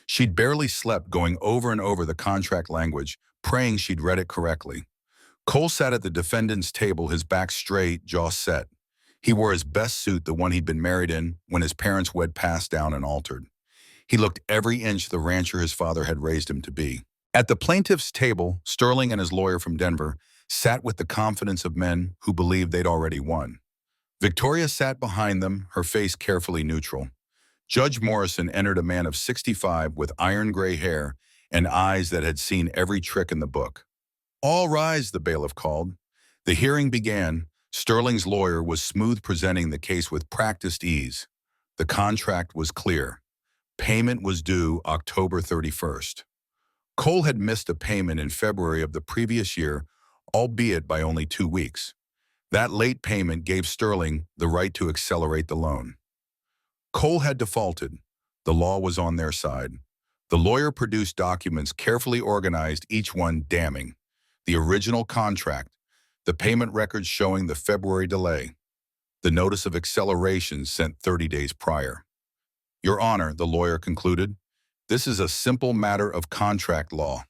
She'd barely slept, going over and over the contract language, praying she'd read it correctly. Cole sat at the defendant's table, his back straight, jaw set. He wore his best suit, the one he'd been married in when his parents wed passed down and altered. He looked every inch the rancher his father had raised him to be. At the plaintiff's table, Sterling and his lawyer from Denver sat with the confidence of men who believed they'd already won. Victoria sat behind them, her face carefully neutral. Judge Morrison entered, a man of 65 with iron gray hair and eyes that had seen every trick in the book. "All rise," the bailiff called. The hearing began. Sterling's lawyer was smooth, presenting the case with practiced ease. The contract was clear. Payment was due October 31st. Cole had missed a payment in February of the previous year, albeit by only 2 weeks. That late payment gave Sterling the right to accelerate the loan. Cole had defaulted. The law was on their side. The lawyer produced documents carefully organized, each one damning. The original contract, the payment records showing the February delay, the notice of acceleration sent 30 days prior. "Your Honor," the lawyer concluded, "this is a simple matter of contract law.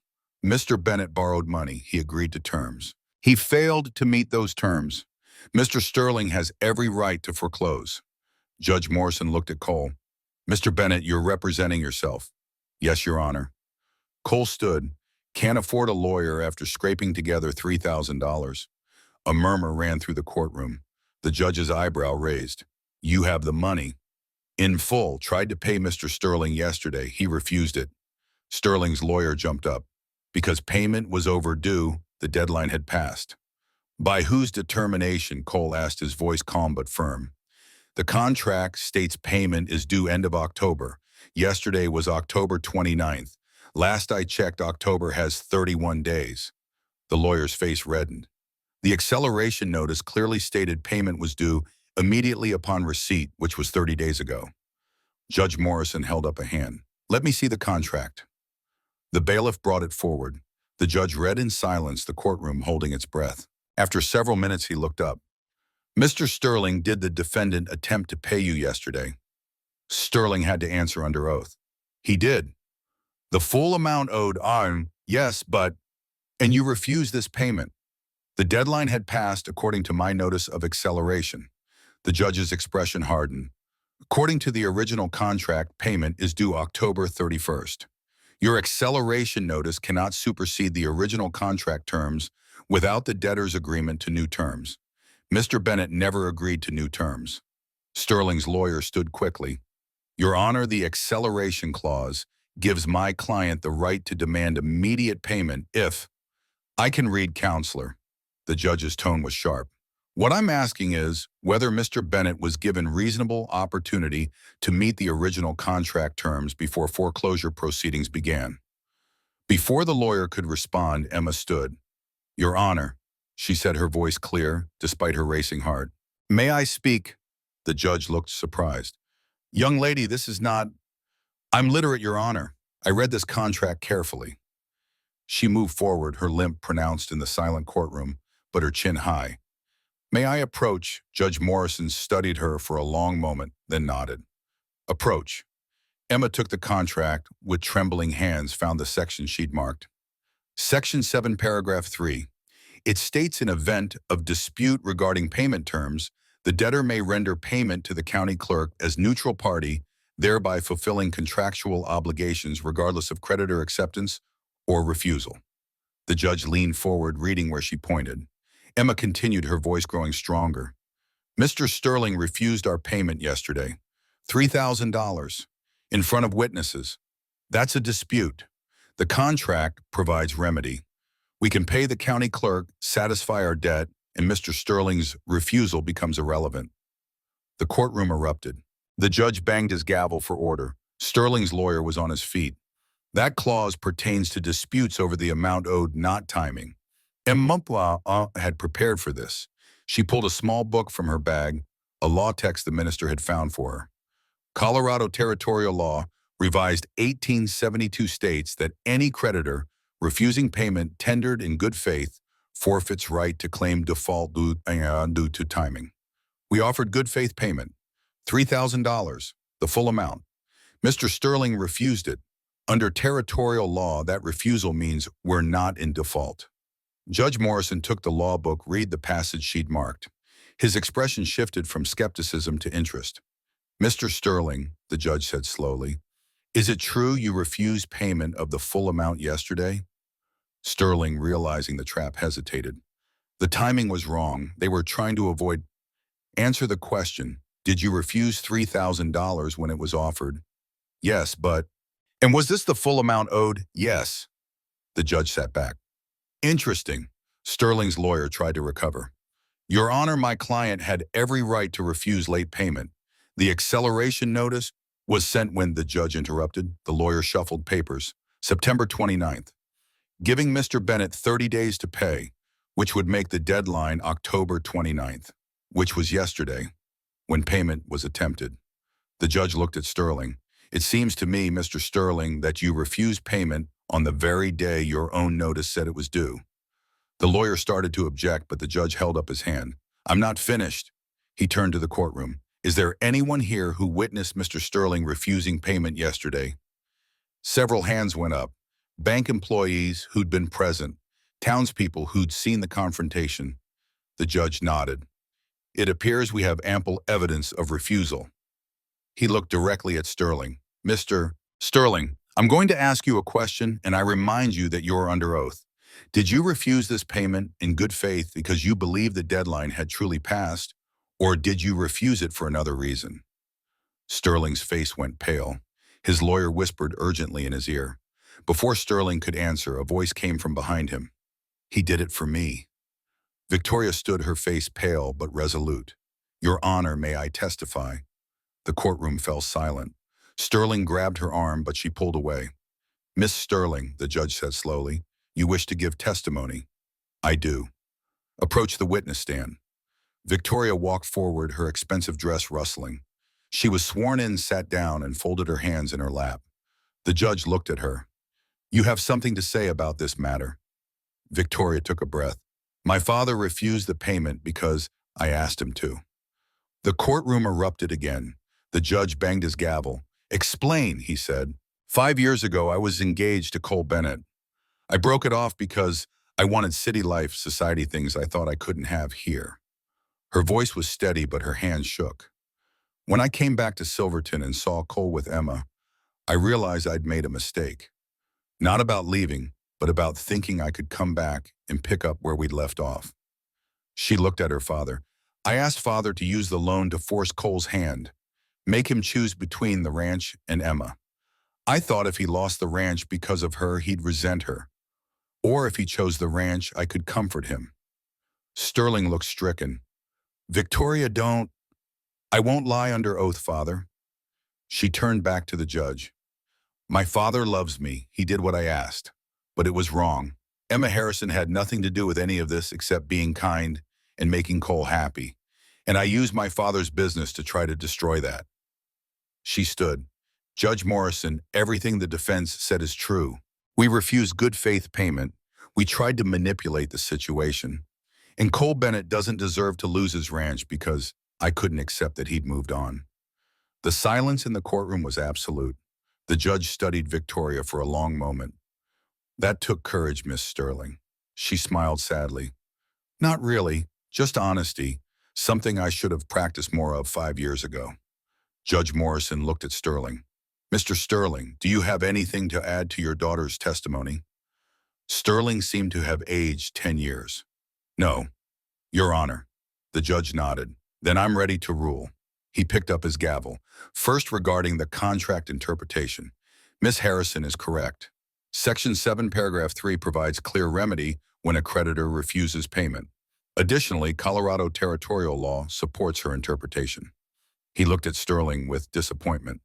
Mr. Bennett borrowed money. He agreed to terms. He failed to meet those terms. Mr. Sterling has every right to foreclose." Judge Morrison looked at Cole. "Mr. Bennett, you're representing yourself." "Yes, Your Honor." Cole stood. Can't afford a lawyer after scraping together $3,000. A murmur ran through the courtroom. The judge's eyebrow raised. "You have the money." "In full. Tried to pay Mr. Sterling yesterday. He refused it." Sterling's lawyer jumped up. "Because payment was overdue, the deadline had passed." "By whose determination?" Cole asked, his voice calm but firm. "The contract states payment is due end of October. Yesterday was October 29th. Last I checked, October has 31 days. The lawyer's face reddened. The acceleration notice clearly stated payment was due immediately upon receipt, which was 30 days ago. Judge Morrison held up a hand. "Let me see the contract." The bailiff brought it forward. The judge read in silence, the courtroom holding its breath. After several minutes, he looked up. "Mr. Sterling, did the defendant attempt to pay you yesterday?" Sterling had to answer under oath. "He did." "The full amount owed on?" "Yes, but—" "And you refused this payment?" "The deadline had passed according to my notice of acceleration." The judge's expression hardened. "According to the original contract, payment is due October 31st. Your acceleration notice cannot supersede the original contract terms without the debtor's agreement to new terms. Mr. Bennett never agreed to new terms." Sterling's lawyer stood quickly. "Your Honor, the acceleration clause gives my client the right to demand immediate payment if—" "I can read, counselor." The judge's tone was sharp. "What I'm asking is whether Mr. Bennett was given reasonable opportunity to meet the original contract terms before foreclosure proceedings began." Before the lawyer could respond, Emma stood. "Your Honor," she said, her voice clear, despite her racing heart. "May I speak?" The judge looked surprised. "Young lady, this is not—" "I'm literate, Your Honor. I read this contract carefully." She moved forward, her limp pronounced in the silent courtroom, but her chin high. "May I approach?" Judge Morrison studied her for a long moment, then nodded. "Approach." Emma took the contract, with trembling hands found the section she'd marked. Section 7, paragraph 3. It states in event of dispute regarding payment terms, the debtor may render payment to the county clerk as neutral party, thereby fulfilling contractual obligations regardless of creditor acceptance or refusal. The judge leaned forward, reading where she pointed. Emma continued, her voice growing stronger. "Mr. Sterling refused our payment yesterday. $3,000. In front of witnesses. That's a dispute. The contract provides remedy. We can pay the county clerk, satisfy our debt, and Mr. Sterling's refusal becomes irrelevant." The courtroom erupted. The judge banged his gavel for order. Sterling's lawyer was on his feet. "That clause pertains to disputes over the amount owed, not timing." Emma had prepared for this. She pulled a small book from her bag, a law text the minister had found for her. Colorado territorial law, revised 1872, states that any creditor refusing payment tendered in good faith forfeits right to claim default due to timing. We offered good faith payment, $3,000, the full amount. Mr. Sterling refused it. Under territorial law, that refusal means we're not in default. Judge Morrison took the law book, read the passage she'd marked. His expression shifted from skepticism to interest. "Mr. Sterling," the judge said slowly, "is it true you refused payment of the full amount yesterday?" Sterling, realizing the trap, hesitated. The timing was wrong. They were trying to avoid. "Answer the question. Did you refuse $3,000 when it was offered?" "Yes, but—" "And was this the full amount owed?" "Yes." The judge sat back. "Interesting." Sterling's lawyer tried to recover. "Your Honor, my client had every right to refuse late payment. The acceleration notice was sent when—" The judge interrupted. The lawyer shuffled papers. "September 29th. Giving Mr. Bennett 30 days to pay, which would make the deadline October 29th, which was yesterday, when payment was attempted." The judge looked at Sterling. "It seems to me, Mr. Sterling, that you refused payment on the very day your own notice said it was due." The lawyer started to object, but the judge held up his hand. "I'm not finished." He turned to the courtroom. "Is there anyone here who witnessed Mr. Sterling refusing payment yesterday?" Several hands went up. Bank employees who'd been present, townspeople who'd seen the confrontation. The judge nodded. "It appears we have ample evidence of refusal." He looked directly at Sterling. "Mr. Sterling, I'm going to ask you a question, and I remind you that you're under oath. Did you refuse this payment in good faith because you believed the deadline had truly passed, or did you refuse it for another reason?" Sterling's face went pale. His lawyer whispered urgently in his ear. Before Sterling could answer, a voice came from behind him. "He did it for me." Victoria stood, her face pale but resolute. "Your Honor, may I testify?" The courtroom fell silent. Sterling grabbed her arm, but she pulled away. "Miss Sterling," the judge said slowly, "you wish to give testimony?" "I do." "Approach the witness stand." Victoria walked forward, her expensive dress rustling. She was sworn in, sat down, and folded her hands in her lap. The judge looked at her. "You have something to say about this matter?" Victoria took a breath. "My father refused the payment because I asked him to." The courtroom erupted again. The judge banged his gavel. "Explain," he said. "5 years ago, I was engaged to Cole Bennett. I broke it off because I wanted city life, society things I thought I couldn't have here." Her voice was steady, but her hands shook. "When I came back to Silverton and saw Cole with Emma, I realized I'd made a mistake. Not about leaving, but about thinking I could come back and pick up where we'd left off." She looked at her father. "I asked Father to use the loan to force Cole's hand, make him choose between the ranch and Emma. I thought if he lost the ranch because of her, he'd resent her. Or if he chose the ranch, I could comfort him." Sterling looked stricken. "Victoria, don't—" "I won't lie under oath, Father." She turned back to the judge. "My father loves me. He did what I asked. But it was wrong. Emma Harrison had nothing to do with any of this except being kind and making Cole happy. And I used my father's business to try to destroy that. She stood. Judge Morrison, everything the defense said is true. We refused good faith payment. We tried to manipulate the situation. And Cole Bennett doesn't deserve to lose his ranch because I couldn't accept that he'd moved on. The silence in the courtroom was absolute. The judge studied Victoria for a long moment. That took courage, Miss Sterling. She smiled sadly. Not really, just honesty, something I should have practiced more of 5 years ago. Judge Morrison looked at Sterling. Mr. Sterling, do you have anything to add to your daughter's testimony? Sterling seemed to have aged 10 years. No, Your Honor. The judge nodded. Then I'm ready to rule. He picked up his gavel. First, regarding the contract interpretation. Miss Harrison is correct. Section 7, paragraph 3 provides clear remedy when a creditor refuses payment. Additionally, Colorado territorial law supports her interpretation. He looked at Sterling with disappointment.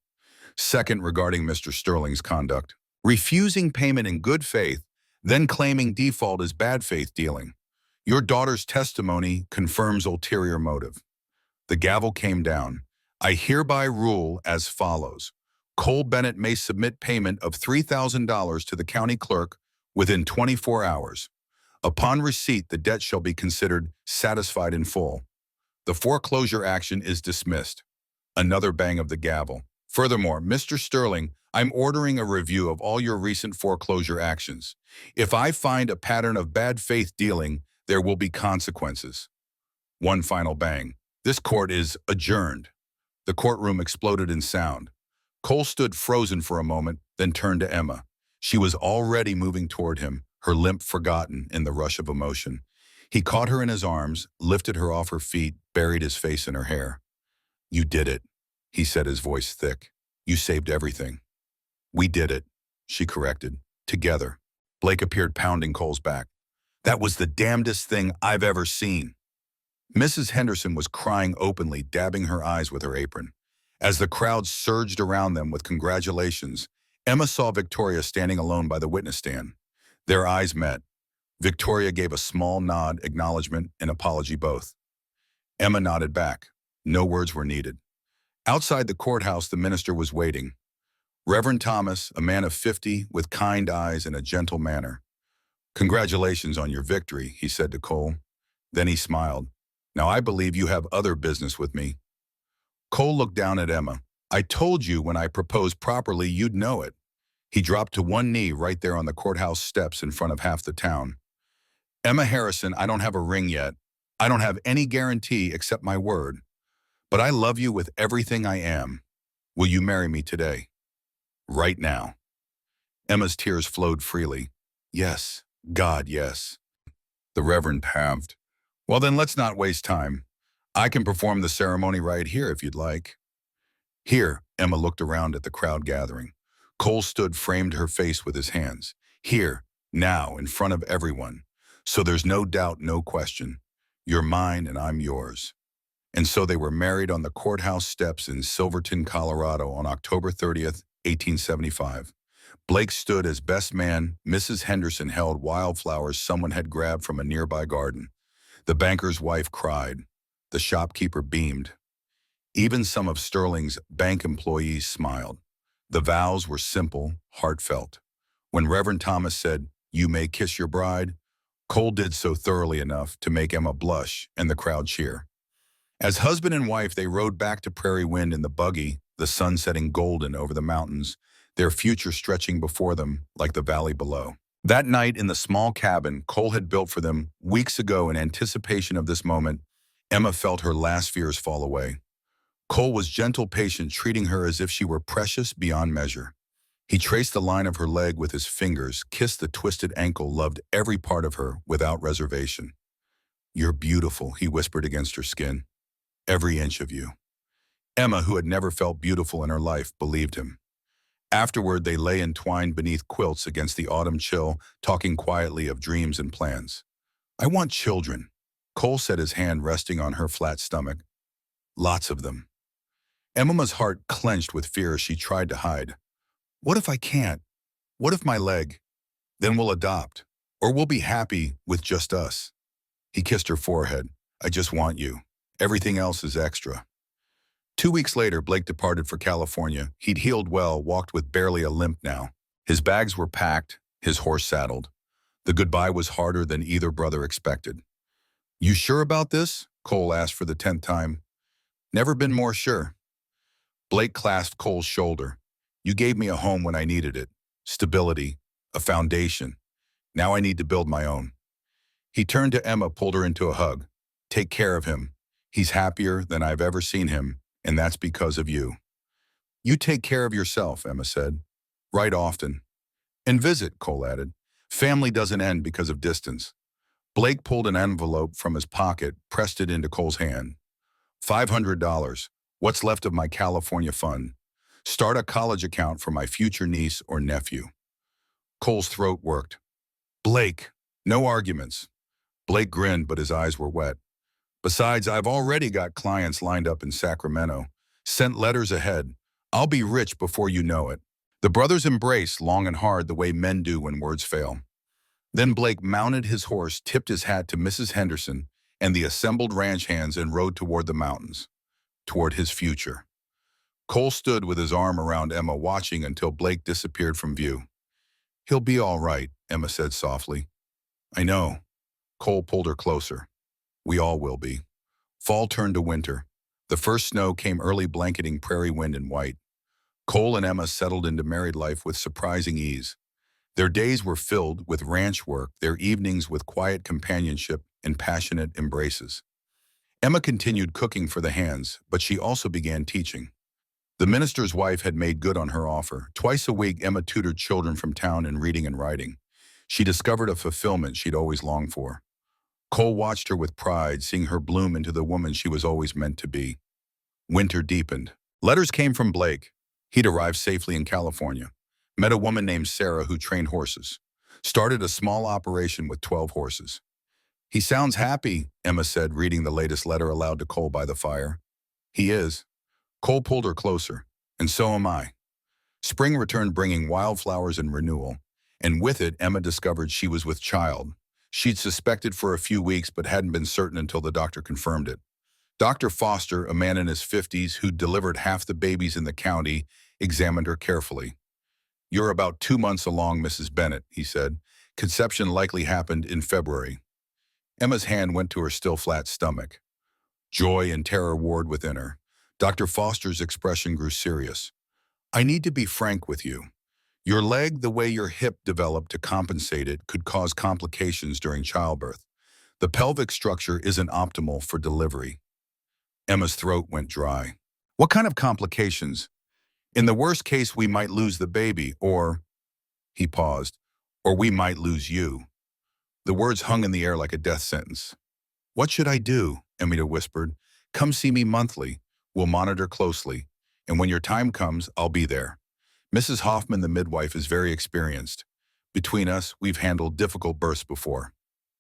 Second, regarding Mr. Sterling's conduct. Refusing payment in good faith, then claiming default is bad faith dealing. Your daughter's testimony confirms ulterior motive. The gavel came down. I hereby rule as follows. Cole Bennett may submit payment of $3,000 to the county clerk within 24 hours. Upon receipt, the debt shall be considered satisfied in full. The foreclosure action is dismissed. Another bang of the gavel. Furthermore, Mr. Sterling, I'm ordering a review of all your recent foreclosure actions. If I find a pattern of bad faith dealing, there will be consequences. One final bang. This court is adjourned. The courtroom exploded in sound. Cole stood frozen for a moment, then turned to Emma. She was already moving toward him, her limp forgotten in the rush of emotion. He caught her in his arms, lifted her off her feet, buried his face in her hair. You did it, he said, his voice thick. You saved everything. We did it, she corrected. Together. Blake appeared, pounding Cole's back. That was the damnedest thing I've ever seen. Mrs. Henderson was crying openly, dabbing her eyes with her apron. As the crowd surged around them with congratulations, Emma saw Victoria standing alone by the witness stand. Their eyes met. Victoria gave a small nod, acknowledgement, and apology both. Emma nodded back. No words were needed. Outside the courthouse, the minister was waiting. Reverend Thomas, a man of 50, with kind eyes and a gentle manner. Congratulations on your victory, he said to Cole. Then he smiled. Now I believe you have other business with me. Cole looked down at Emma. I told you when I proposed properly you'd know it. He dropped to one knee right there on the courthouse steps in front of half the town. Emma Harrison, I don't have a ring yet. I don't have any guarantee except my word. But I love you with everything I am. Will you marry me today? Right now. Emma's tears flowed freely. Yes, God, yes. The Reverend halved. Well, then let's not waste time. I can perform the ceremony right here if you'd like. Here, Emma looked around at the crowd gathering. Cole stood, framed her face with his hands. Here, now, in front of everyone. So there's no doubt, no question. You're mine and I'm yours. And so they were married on the courthouse steps in Silverton, Colorado on October 30th, 1875. Blake stood as best man. Mrs. Henderson held wildflowers someone had grabbed from a nearby garden. The banker's wife cried. The shopkeeper beamed. Even some of Sterling's bank employees smiled. The vows were simple, heartfelt. When Reverend Thomas said, "You may kiss your bride," Cole did so thoroughly enough to make Emma blush and the crowd cheer. As husband and wife, they rode back to Prairie Wind in the buggy, the sun setting golden over the mountains, their future stretching before them like the valley below. That night in the small cabin Cole had built for them weeks ago in anticipation of this moment, Emma felt her last fears fall away. Cole was gentle, patient, treating her as if she were precious beyond measure. He traced the line of her leg with his fingers, kissed the twisted ankle, loved every part of her without reservation. You're beautiful, he whispered against her skin. Every inch of you. Emma, who had never felt beautiful in her life, believed him. Afterward, they lay entwined beneath quilts against the autumn chill, talking quietly of dreams and plans. I want children. Cole set his hand resting on her flat stomach. Lots of them. Emma's heart clenched with fear as she tried to hide. What if I can't? What if my leg? Then we'll adopt. Or we'll be happy with just us. He kissed her forehead. I just want you. Everything else is extra. 2 weeks later, Blake departed for California. He'd healed well, walked with barely a limp now. His bags were packed, his horse saddled. The goodbye was harder than either brother expected. You sure about this? Cole asked for the 10th time. Never been more sure. Blake clasped Cole's shoulder. You gave me a home when I needed it. Stability, a foundation. Now I need to build my own. He turned to Emma, pulled her into a hug. Take care of him. He's happier than I've ever seen him, and that's because of you. You take care of yourself, Emma said. Write often. And visit, Cole added. Family doesn't end because of distance. Blake pulled an envelope from his pocket, pressed it into Cole's hand. $500. What's left of my California fund. Start a college account for my future niece or nephew. Cole's throat worked. Blake, no arguments. Blake grinned, but his eyes were wet. Besides, I've already got clients lined up in Sacramento. Sent letters ahead. I'll be rich before you know it. The brothers embraced long and hard the way men do when words fail. Then Blake mounted his horse, tipped his hat to Mrs. Henderson and the assembled ranch hands and rode toward the mountains, toward his future. Cole stood with his arm around Emma, watching until Blake disappeared from view. He'll be all right, Emma said softly. I know. Cole pulled her closer. We all will be. Fall turned to winter. The first snow came early, blanketing prairie wind in white. Cole and Emma settled into married life with surprising ease. Their days were filled with ranch work, their evenings with quiet companionship and passionate embraces. Emma continued cooking for the hands, but she also began teaching. The minister's wife had made good on her offer. Twice a week, Emma tutored children from town in reading and writing. She discovered a fulfillment she'd always longed for. Cole watched her with pride, seeing her bloom into the woman she was always meant to be. Winter deepened. Letters came from Blake. He'd arrived safely in California. Met a woman named Sarah who trained horses. Started a small operation with 12 horses. He sounds happy, Emma said, reading the latest letter aloud to Cole by the fire. He is. Cole pulled her closer. And so am I. Spring returned, bringing wildflowers and renewal. And with it, Emma discovered she was with child. She'd suspected for a few weeks, but hadn't been certain until the doctor confirmed it. Dr. Foster, a man in his 50s who'd delivered half the babies in the county, examined her carefully. You're about 2 months along, Mrs. Bennett, he said. Conception likely happened in February. Emma's hand went to her still flat stomach. Joy and terror warred within her. Dr. Foster's expression grew serious. I need to be frank with you. Your leg, the way your hip developed to compensate it, could cause complications during childbirth. The pelvic structure isn't optimal for delivery. Emma's throat went dry. What kind of complications? In the worst case, we might lose the baby, or, he paused, or we might lose you. The words hung in the air like a death sentence. What should I do? Emita whispered. Come see me monthly. We'll monitor closely. And when your time comes, I'll be there. Mrs. Hoffman, the midwife, is very experienced. Between us, we've handled difficult births before.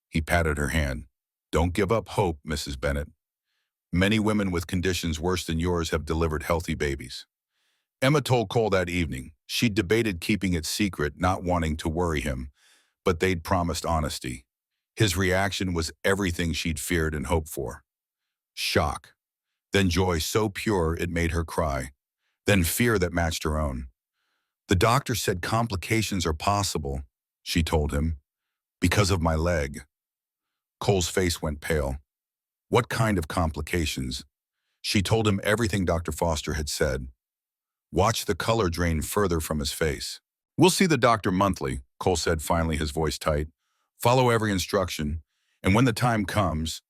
He patted her hand. Don't give up hope, Mrs. Bennett. Many women with conditions worse than yours have delivered healthy babies. Emma told Cole that evening. She'd debated keeping it secret, not wanting to worry him, but they'd promised honesty. His reaction was everything she'd feared and hoped for. Shock. Then joy so pure it made her cry. Then fear that matched her own. The doctor said complications are possible, she told him, because of my leg. Cole's face went pale. What kind of complications? She told him everything Dr. Foster had said. Watch the color drain further from his face. We'll see the doctor monthly, Cole said, finally, his voice tight. Follow every instruction, and when the time comes,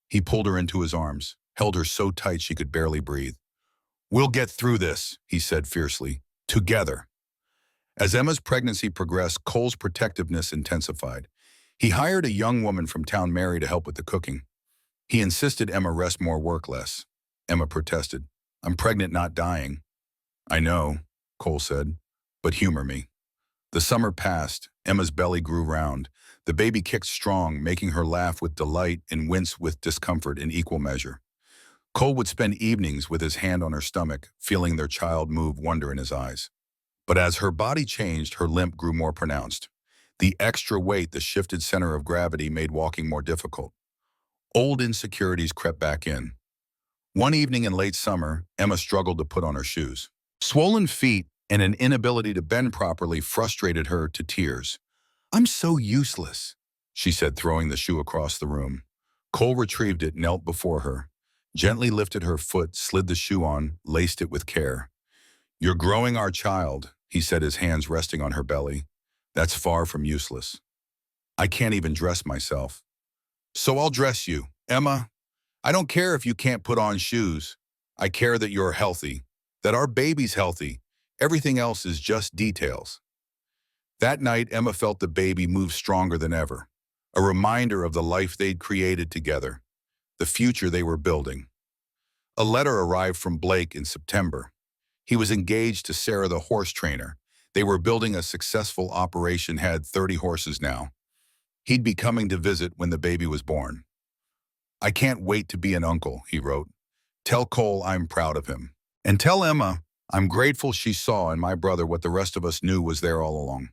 he pulled her into his arms, held her so tight she could barely breathe. We'll get through this, he said fiercely, together. As Emma's pregnancy progressed, Cole's protectiveness intensified. He hired a young woman from town, Mary, to help with the cooking. He insisted Emma rest more, work less. Emma protested. I'm pregnant, not dying. I know, Cole said, but humor me. The summer passed. Emma's belly grew round. The baby kicked strong, making her laugh with delight and wince with discomfort in equal measure. Cole would spend evenings with his hand on her stomach, feeling their child move, wonder in his eyes. But as her body changed, her limp grew more pronounced. The extra weight, the shifted center of gravity, made walking more difficult. Old insecurities crept back in. One evening in late summer, Emma struggled to put on her shoes. Swollen feet and an inability to bend properly frustrated her to tears. "I'm so useless," she said, throwing the shoe across the room. Cole retrieved it, knelt before her, gently lifted her foot, slid the shoe on, laced it with care. "You're growing our child," he said, his hands resting on her belly. "That's far from useless. I can't even dress myself. So I'll dress you. Emma, I don't care if you can't put on shoes. I care that you're healthy, that our baby's healthy. Everything else is just details." That night, Emma felt the baby move stronger than ever, a reminder of the life they'd created together, the future they were building. A letter arrived from Blake in September. He was engaged to Sarah, the horse trainer. They were building a successful operation, had 30 horses now. He'd be coming to visit when the baby was born. "I can't wait to be an uncle," he wrote. "Tell Cole I'm proud of him. And tell Emma I'm grateful she saw in my brother what the rest of us knew was there all along."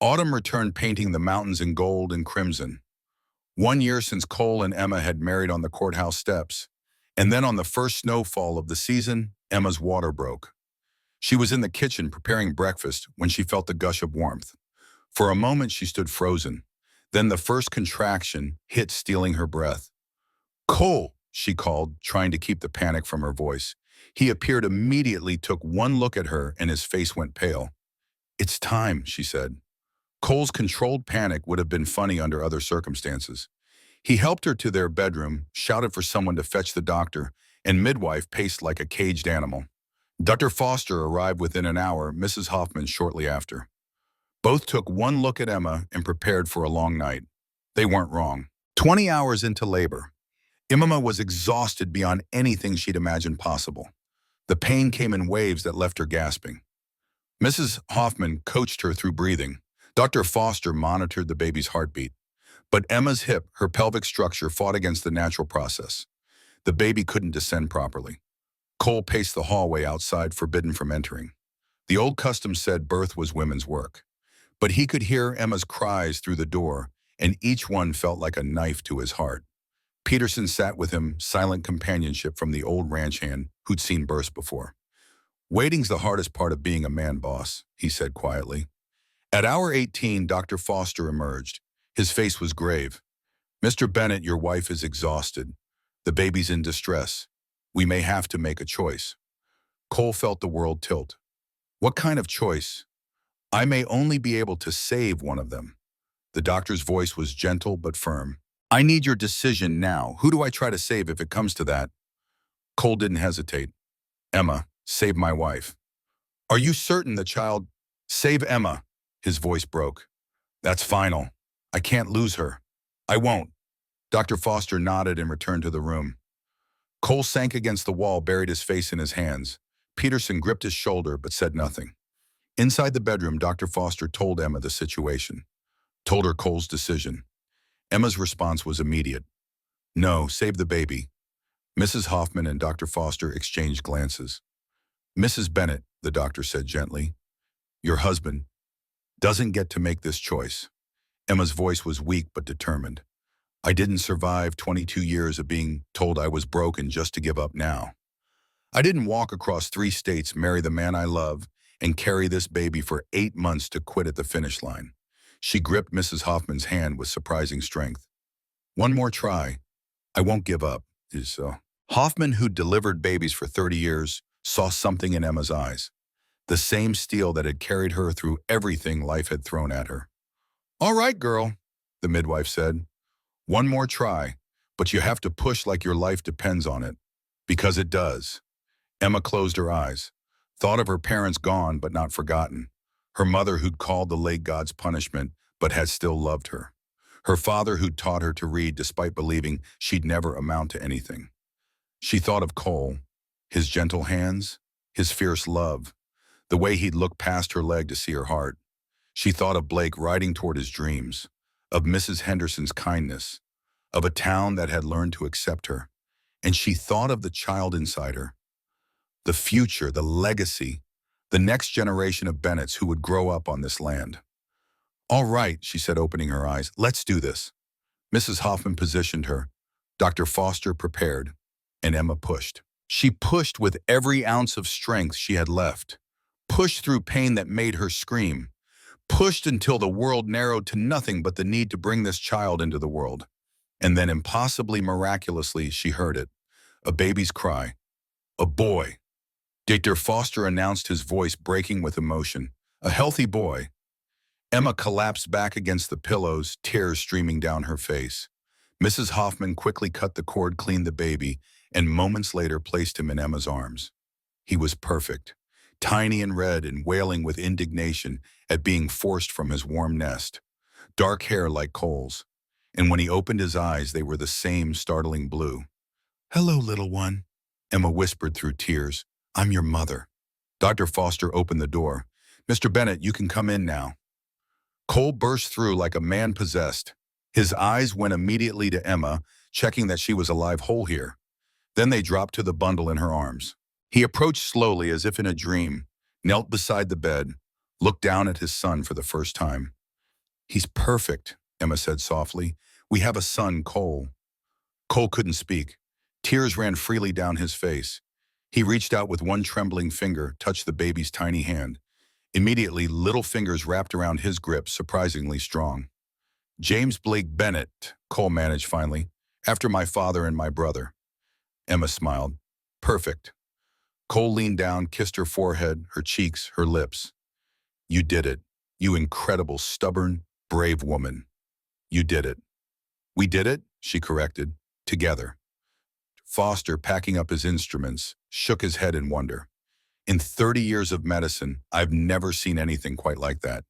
Autumn returned, painting the mountains in gold and crimson. 1 year since Cole and Emma had married on the courthouse steps. And then on the first snowfall of the season, Emma's water broke. She was in the kitchen preparing breakfast when she felt the gush of warmth. For a moment she stood frozen. Then the first contraction hit, stealing her breath. "Cole," she called, trying to keep the panic from her voice. He appeared immediately, took one look at her, and his face went pale. "It's time," she said. Cole's controlled panic would have been funny under other circumstances. He helped her to their bedroom, shouted for someone to fetch the doctor, and midwife paced like a caged animal. Dr. Foster arrived within an hour, Mrs. Hoffman shortly after. Both took one look at Emma and prepared for a long night. They weren't wrong. 20 hours into labor, Emma was exhausted beyond anything she'd imagined possible. The pain came in waves that left her gasping. Mrs. Hoffman coached her through breathing. Dr. Foster monitored the baby's heartbeat. But Emma's hip, her pelvic structure, fought against the natural process. The baby couldn't descend properly. Cole paced the hallway outside, forbidden from entering. The old custom said birth was women's work. But he could hear Emma's cries through the door, and each one felt like a knife to his heart. Peterson sat with him, silent companionship from the old ranch hand who'd seen births before. "Waiting's the hardest part of being a man, boss," he said quietly. At hour 18, Dr. Foster emerged. His face was grave. "Mr. Bennett, your wife is exhausted. The baby's in distress. We may have to make a choice." Cole felt the world tilt. "What kind of choice?" "I may only be able to save one of them." The doctor's voice was gentle but firm. "I need your decision now. Who do I try to save if it comes to that?" Cole didn't hesitate. "Emma, save my wife." "Are you certain the child—" "Save Emma." His voice broke. "That's final. I can't lose her." "I won't." Dr. Foster nodded and returned to the room. Cole sank against the wall, buried his face in his hands. Peterson gripped his shoulder but said nothing. Inside the bedroom, Dr. Foster told Emma the situation, told her Cole's decision. Emma's response was immediate. "No, save the baby." Mrs. Hoffman and Dr. Foster exchanged glances. "Mrs. Bennett," the doctor said gently, "your husband doesn't get to make this choice." Emma's voice was weak but determined. "I didn't survive 22 years of being told I was broken just to give up now. I didn't walk across 3 states, marry the man I love, and carry this baby for 8 months to quit at the finish line." She gripped Mrs. Hoffman's hand with surprising strength. "One more try. I won't give up." Hoffman, who'd delivered babies for 30 years, saw something in Emma's eyes. The same steel that had carried her through everything life had thrown at her. "All right, girl," the midwife said. "One more try, but you have to push like your life depends on it. Because it does." Emma closed her eyes, thought of her parents gone but not forgotten. Her mother who'd called the lake God's punishment but had still loved her. Her father who'd taught her to read despite believing she'd never amount to anything. She thought of Cole, his gentle hands, his fierce love, the way he'd look past her leg to see her heart. She thought of Blake riding toward his dreams, of Mrs. Henderson's kindness, of a town that had learned to accept her. And she thought of the child inside her, the future, the legacy, the next generation of Bennetts who would grow up on this land. All right, she said, opening her eyes. Let's do this. Mrs. Hoffman positioned her. Dr. Foster prepared, and Emma pushed. She pushed with every ounce of strength she had left, pushed through pain that made her scream, pushed until the world narrowed to nothing but the need to bring this child into the world. And then impossibly miraculously, she heard it. A baby's cry. A boy. Dr. Foster announced, his voice breaking with emotion. A healthy boy. Emma collapsed back against the pillows, tears streaming down her face. Mrs. Hoffman quickly cut the cord, cleaned the baby, and moments later placed him in Emma's arms. He was perfect, tiny and red and wailing with indignation at being forced from his warm nest. Dark hair like coals, and when he opened his eyes, they were the same startling blue. Hello, little one, Emma whispered through tears. I'm your mother. Dr. Foster opened the door. Mr. Bennett, you can come in now. Cole burst through like a man possessed. His eyes went immediately to Emma, checking that she was alive whole here. Then they dropped to the bundle in her arms. He approached slowly as if in a dream, knelt beside the bed, looked down at his son for the first time. He's perfect, Emma said softly. We have a son, Cole. Cole couldn't speak. Tears ran freely down his face. He reached out with one trembling finger, touched the baby's tiny hand. Immediately, little fingers wrapped around his grip, surprisingly strong. James Blake Bennett, Cole managed finally, after my father and my brother. Emma smiled. Perfect. Cole leaned down, kissed her forehead, her cheeks, her lips. You did it. You incredible, stubborn, brave woman. You did it. We did it, she corrected, together. Foster, packing up his instruments, shook his head in wonder. In 30 years of medicine, I've never seen anything quite like that.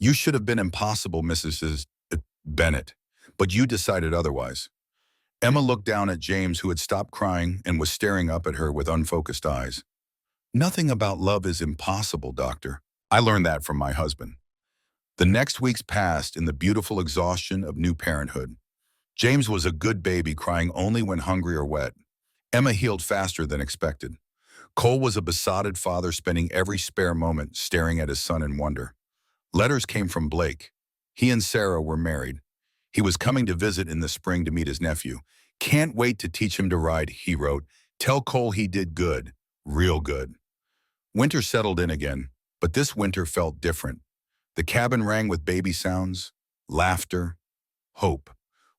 You should have been impossible, Mrs. Bennett, but you decided otherwise. Emma looked down at James, who had stopped crying and was staring up at her with unfocused eyes. Nothing about love is impossible, Doctor. I learned that from my husband. The next weeks passed in the beautiful exhaustion of new parenthood. James was a good baby, crying only when hungry or wet. Emma healed faster than expected. Cole was a besotted father, spending every spare moment staring at his son in wonder. Letters came from Blake. He and Sarah were married. He was coming to visit in the spring to meet his nephew. Can't wait to teach him to ride, he wrote. Tell Cole he did good, real good. Winter settled in again, but this winter felt different. The cabin rang with baby sounds, laughter, hope.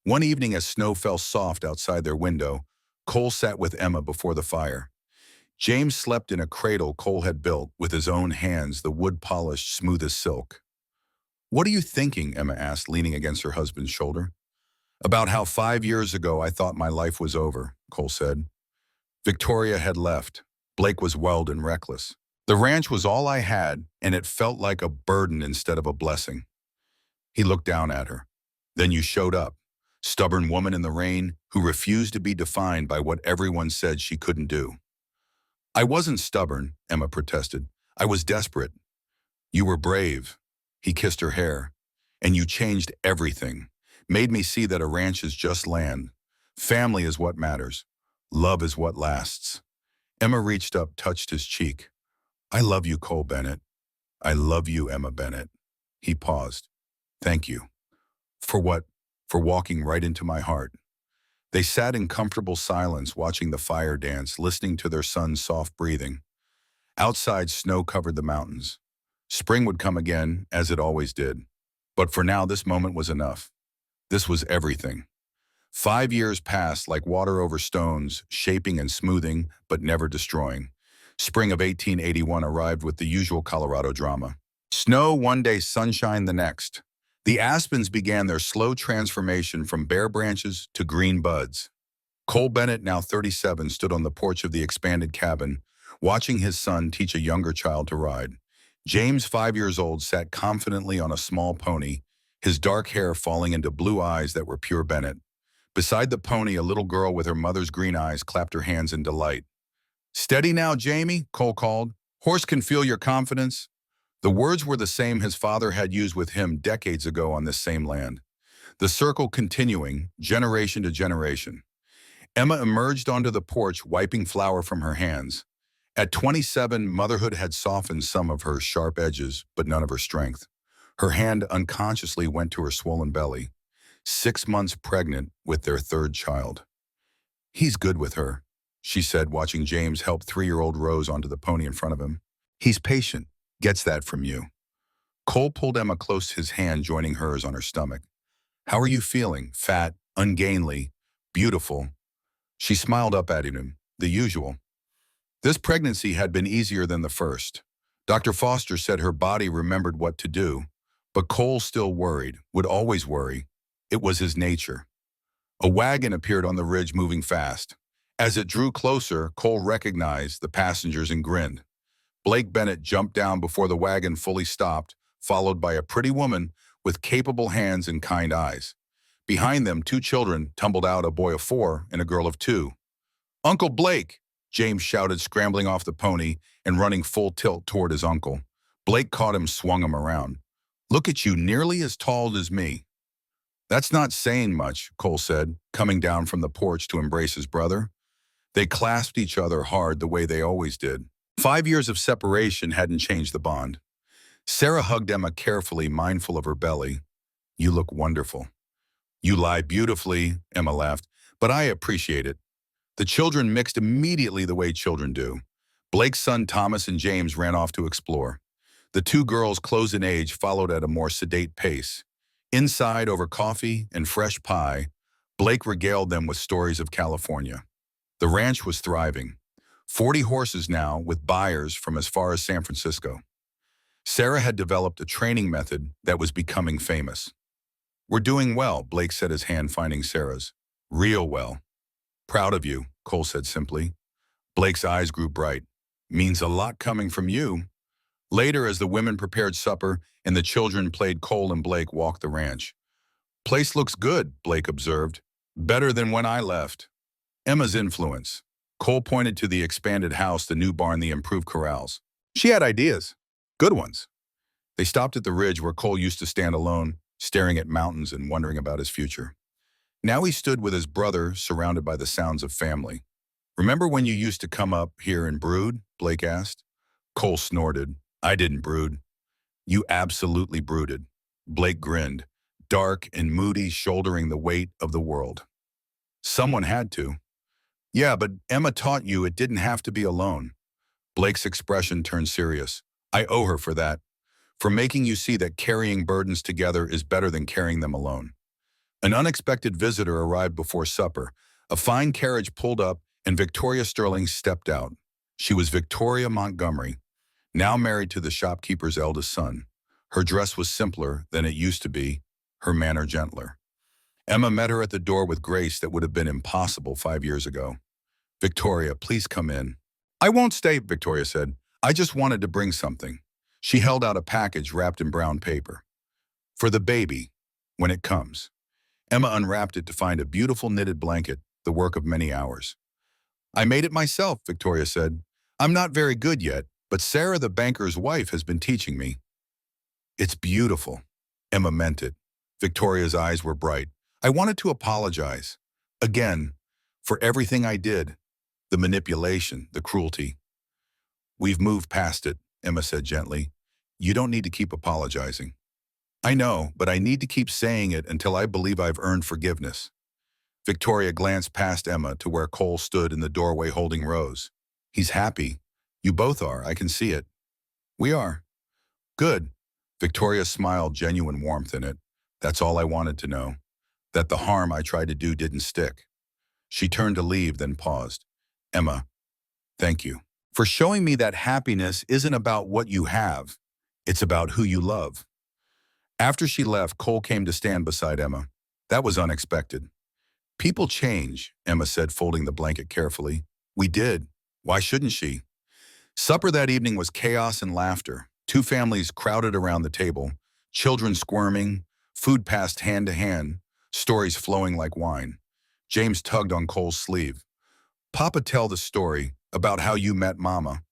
One evening as snow fell soft outside their window, Cole sat with Emma before the fire. James slept in a cradle Cole had built with his own hands, the wood polished smooth as silk. What are you thinking? Emma asked, leaning against her husband's shoulder. About how 5 years ago I thought my life was over, Cole said. Victoria had left. Blake was wild and reckless. The ranch was all I had, and it felt like a burden instead of a blessing. He looked down at her. Then you showed up, stubborn woman in the rain who refused to be defined by what everyone said she couldn't do. I wasn't stubborn, Emma protested. I was desperate. You were brave. He kissed her hair. And you changed everything. Made me see that a ranch is just land. Family is what matters. Love is what lasts. Emma reached up, touched his cheek. I love you, Cole Bennett. I love you, Emma Bennett. He paused. Thank you. For what? For walking right into my heart. They sat in comfortable silence, watching the fire dance, listening to their son's soft breathing. Outside, snow covered the mountains. Spring would come again, as it always did. But for now, this moment was enough. This was everything. 5 years passed like water over stones, shaping and smoothing, but never destroying. Spring of 1881 arrived with the usual Colorado drama. Snow one day, sunshine the next. The aspens began their slow transformation from bare branches to green buds. Cole Bennett, now 37, stood on the porch of the expanded cabin, watching his son teach a younger child to ride. James, 5 years old, sat confidently on a small pony, his dark hair falling into blue eyes that were pure Bennett. Beside the pony, a little girl with her mother's green eyes clapped her hands in delight. Steady now, Jamie, Cole called. Horse can feel your confidence. The words were the same his father had used with him decades ago on this same land. The circle continuing, generation to generation. Emma emerged onto the porch, wiping flour from her hands. At 27, motherhood had softened some of her sharp edges, but none of her strength. Her hand unconsciously went to her swollen belly, 6 months pregnant with their third child. "He's good with her," she said, watching James help 3-year-old Rose onto the pony in front of him. "He's patient. Gets that from you." Cole pulled Emma close to his hand, joining hers on her stomach. "How are you feeling? Fat, ungainly, beautiful?" She smiled up at him, the usual. This pregnancy had been easier than the first. Dr. Foster said her body remembered what to do, but Cole still worried, would always worry. It was his nature. A wagon appeared on the ridge, moving fast. As it drew closer, Cole recognized the passengers and grinned. Blake Bennett jumped down before the wagon fully stopped, followed by a pretty woman with capable hands and kind eyes. Behind them, 2 children tumbled out, a boy of 4 and a girl of 2. "Uncle Blake!" James shouted, scrambling off the pony and running full tilt toward his uncle. Blake caught him, swung him around. "Look at you, nearly as tall as me." "That's not saying much," Cole said, coming down from the porch to embrace his brother. They clasped each other hard the way they always did. 5 years of separation hadn't changed the bond. Sarah hugged Emma carefully, mindful of her belly. "You look wonderful." "You lie beautifully," Emma laughed, "but I appreciate it." The children mixed immediately, the way children do. Blake's son Thomas and James ran off to explore. The 2 girls, close in age, followed at a more sedate pace. Inside, over coffee and fresh pie, Blake regaled them with stories of California. The ranch was thriving. 40 horses now, with buyers from as far as San Francisco. Sarah had developed a training method that was becoming famous. "We're doing well," Blake said, his hand finding Sarah's. "Real well." "Proud of you," Cole said simply. Blake's eyes grew bright. "Means a lot coming from you." Later, as the women prepared supper and the children played, Cole and Blake walked the ranch. "Place looks good," Blake observed. "Better than when I left." Emma's influence. Cole pointed to the expanded house, the new barn, the improved corrals. She had ideas. Good ones. They stopped at the ridge where Cole used to stand alone, staring at mountains and wondering about his future. Now he stood with his brother, surrounded by the sounds of family. "Remember when you used to come up here and brood?" Blake asked. Cole snorted. "I didn't brood." "You absolutely brooded." Blake grinned, dark and moody, shouldering the weight of the world. "Someone had to." "Yeah, but Emma taught you it didn't have to be alone." Blake's expression turned serious. "I owe her for that. For making you see that carrying burdens together is better than carrying them alone." An unexpected visitor arrived before supper. A fine carriage pulled up, and Victoria Sterling stepped out. She was Victoria Montgomery, now married to the shopkeeper's eldest son. Her dress was simpler than it used to be, her manner gentler. Emma met her at the door with grace that would have been impossible 5 years ago. "Victoria, please come in." "I won't stay," Victoria said. "I just wanted to bring something." She held out a package wrapped in brown paper. "For the baby, when it comes." Emma unwrapped it to find a beautiful knitted blanket, the work of many hours. "I made it myself," Victoria said. "I'm not very good yet, but Sarah, the banker's wife, has been teaching me." "It's beautiful." Emma meant it. Victoria's eyes were bright. "I wanted to apologize. Again, for everything I did. The manipulation, the cruelty." "We've moved past it," Emma said gently. "You don't need to keep apologizing." "I know, but I need to keep saying it until I believe I've earned forgiveness." Victoria glanced past Emma to where Cole stood in the doorway holding Rose. "He's happy. You both are, I can see it." "We are." "Good." Victoria smiled, genuine warmth in it. "That's all I wanted to know. That the harm I tried to do didn't stick." She turned to leave, then paused. "Emma, thank you for showing me that happiness isn't about what you have. It's about who you love." After she left, Cole came to stand beside Emma. "That was unexpected." "People change," Emma said, folding the blanket carefully. "We did. Why shouldn't she?" Supper that evening was chaos and laughter. 2 families crowded around the table, children squirming, food passed hand to hand, stories flowing like wine. James tugged on Cole's sleeve. "Papa, tell the story about how you met Mama."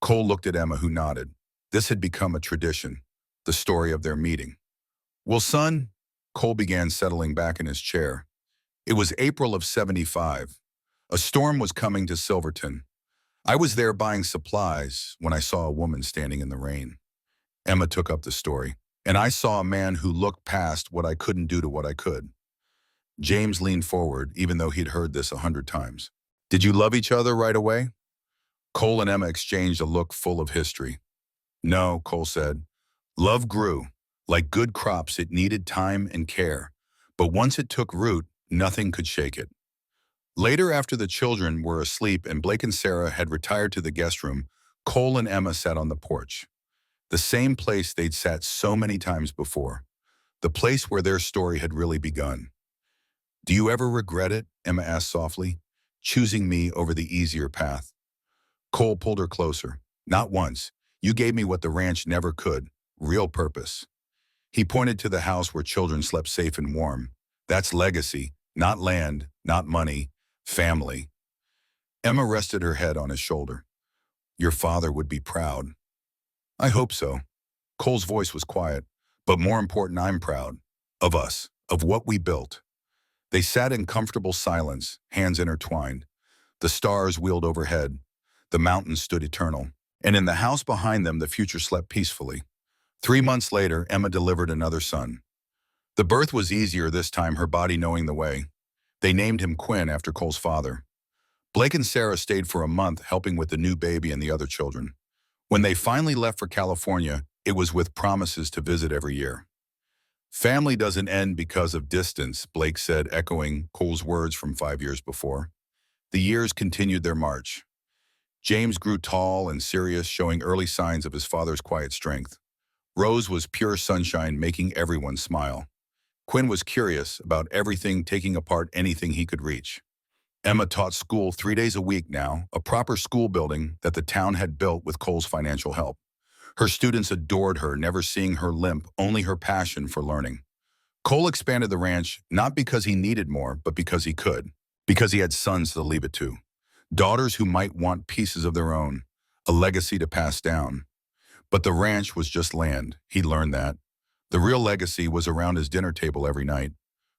Cole looked at Emma, who nodded. This had become a tradition, the story of their meeting. "Well, son," Cole began, settling back in his chair. "It was April of '75. A storm was coming to Silverton. I was there buying supplies when I saw a woman standing in the rain." Emma took up the story. And I saw a man who looked past what I couldn't do to what I could. James leaned forward, even though he'd heard this 100 times. Did you love each other right away? Cole and Emma exchanged a look full of history. No, Cole said. Love grew. Like good crops, it needed time and care. But once it took root, nothing could shake it. Later, after the children were asleep and Blake and Sarah had retired to the guest room, Cole and Emma sat on the porch. The same place they'd sat so many times before. The place where their story had really begun. Do you ever regret it? Emma asked softly, choosing me over the easier path. Cole pulled her closer. Not once. You gave me what the ranch never could. Real purpose. He pointed to the house where children slept safe and warm. That's legacy. Not land, not money. Family. Emma rested her head on his shoulder. Your father would be proud. I hope so. Cole's voice was quiet. But more important, I'm proud. Of us. Of what we built. They sat in comfortable silence, hands intertwined. The stars wheeled overhead. The mountains stood eternal. And in the house behind them, the future slept peacefully. 3 months later, Emma delivered another son. The birth was easier this time, her body knowing the way. They named him Quinn after Cole's father. Blake and Sarah stayed for a month helping with the new baby and the other children. When they finally left for California, it was with promises to visit every year. Family doesn't end because of distance, Blake said, echoing Cole's words from 5 years before. The years continued their march. James grew tall and serious, showing early signs of his father's quiet strength. Rose was pure sunshine, making everyone smile. Quinn was curious about everything, taking apart anything he could reach. Emma taught school 3 days a week now, a proper school building that the town had built with Cole's financial help. Her students adored her, never seeing her limp, only her passion for learning. Cole expanded the ranch not because he needed more, but because he could. Because he had sons to leave it to. Daughters who might want pieces of their own, a legacy to pass down. But the ranch was just land, he learned that. The real legacy was around his dinner table every night,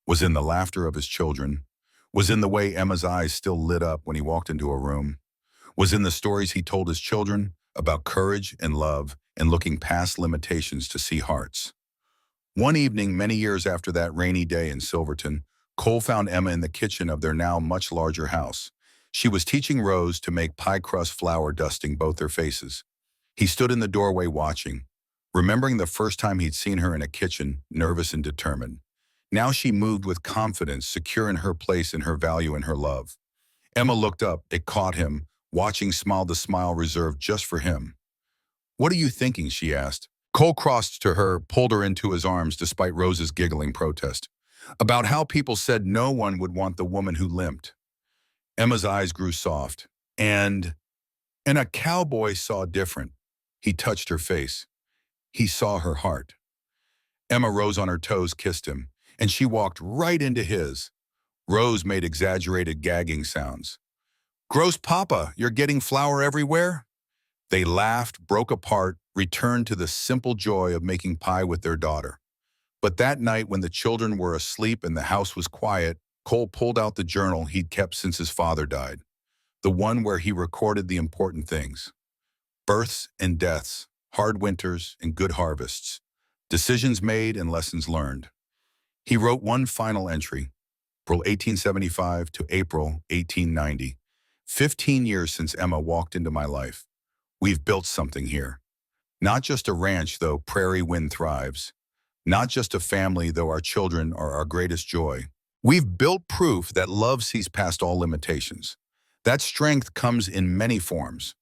was in the laughter of his children, was in the way Emma's eyes still lit up when he walked into a room, was in the stories he told his children about courage and love and looking past limitations to see hearts. One evening, many years after that rainy day in Silverton, Cole found Emma in the kitchen of their now much larger house. She was teaching Rose to make pie crust flour, dusting both their faces. He stood in the doorway watching, remembering the first time he'd seen her in a kitchen, nervous and determined. Now she moved with confidence, secure in her place and her value and her love. Emma looked up, it caught him, watching smiled the smile reserved just for him. What are you thinking? She asked. Cole crossed to her, pulled her into his arms despite Rose's giggling protest. About how people said no one would want the woman who limped. Emma's eyes grew soft. And a cowboy saw different. He touched her face. He saw her heart. Emma rose on her toes, kissed him, and she walked right into his. Rose made exaggerated gagging sounds. Gross papa, you're getting flour everywhere? They laughed, broke apart, returned to the simple joy of making pie with their daughter. But that night when the children were asleep and the house was quiet, Cole pulled out the journal he'd kept since his father died. The one where he recorded the important things. Births and deaths, hard winters and good harvests, decisions made and lessons learned. He wrote one final entry, April 1875 to April 1890. 15 years since Emma walked into my life. We've built something here. Not just a ranch, though prairie wind thrives. Not just a family, though our children are our greatest joy. We've built proof that love sees past all limitations. That strength comes in many forms.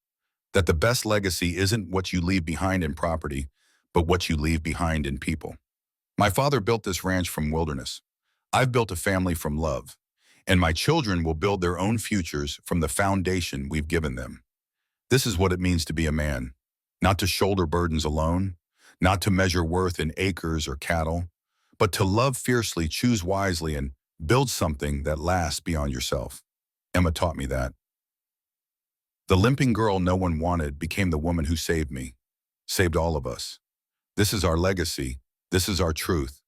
That the best legacy isn't what you leave behind in property, but what you leave behind in people. My father built this ranch from wilderness. I've built a family from love. And my children will build their own futures from the foundation we've given them. This is what it means to be a man. Not to shoulder burdens alone, not to measure worth in acres or cattle, but to love fiercely, choose wisely, and build something that lasts beyond yourself. Emma taught me that. The limping girl no one wanted became the woman who saved me, saved all of us. This is our legacy. This is our truth.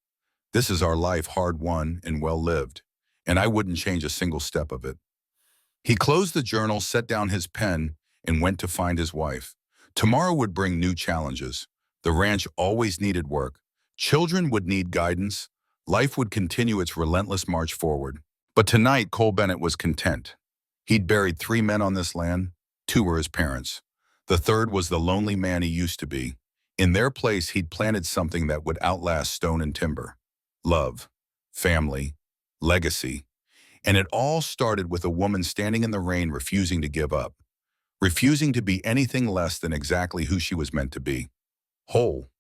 This is our life, hard won and well lived, and I wouldn't change a single step of it. He closed the journal, set down his pen, and went to find his wife. Tomorrow would bring new challenges. The ranch always needed work. Children would need guidance. Life would continue its relentless march forward. But tonight, Cole Bennett was content. He'd buried 3 men on this land. 2 were his parents. The third was the lonely man he used to be. In their place, he'd planted something that would outlast stone and timber. Love, family, legacy. And it all started with a woman standing in the rain refusing to give up, refusing to be anything less than exactly who she was meant to be. Whole.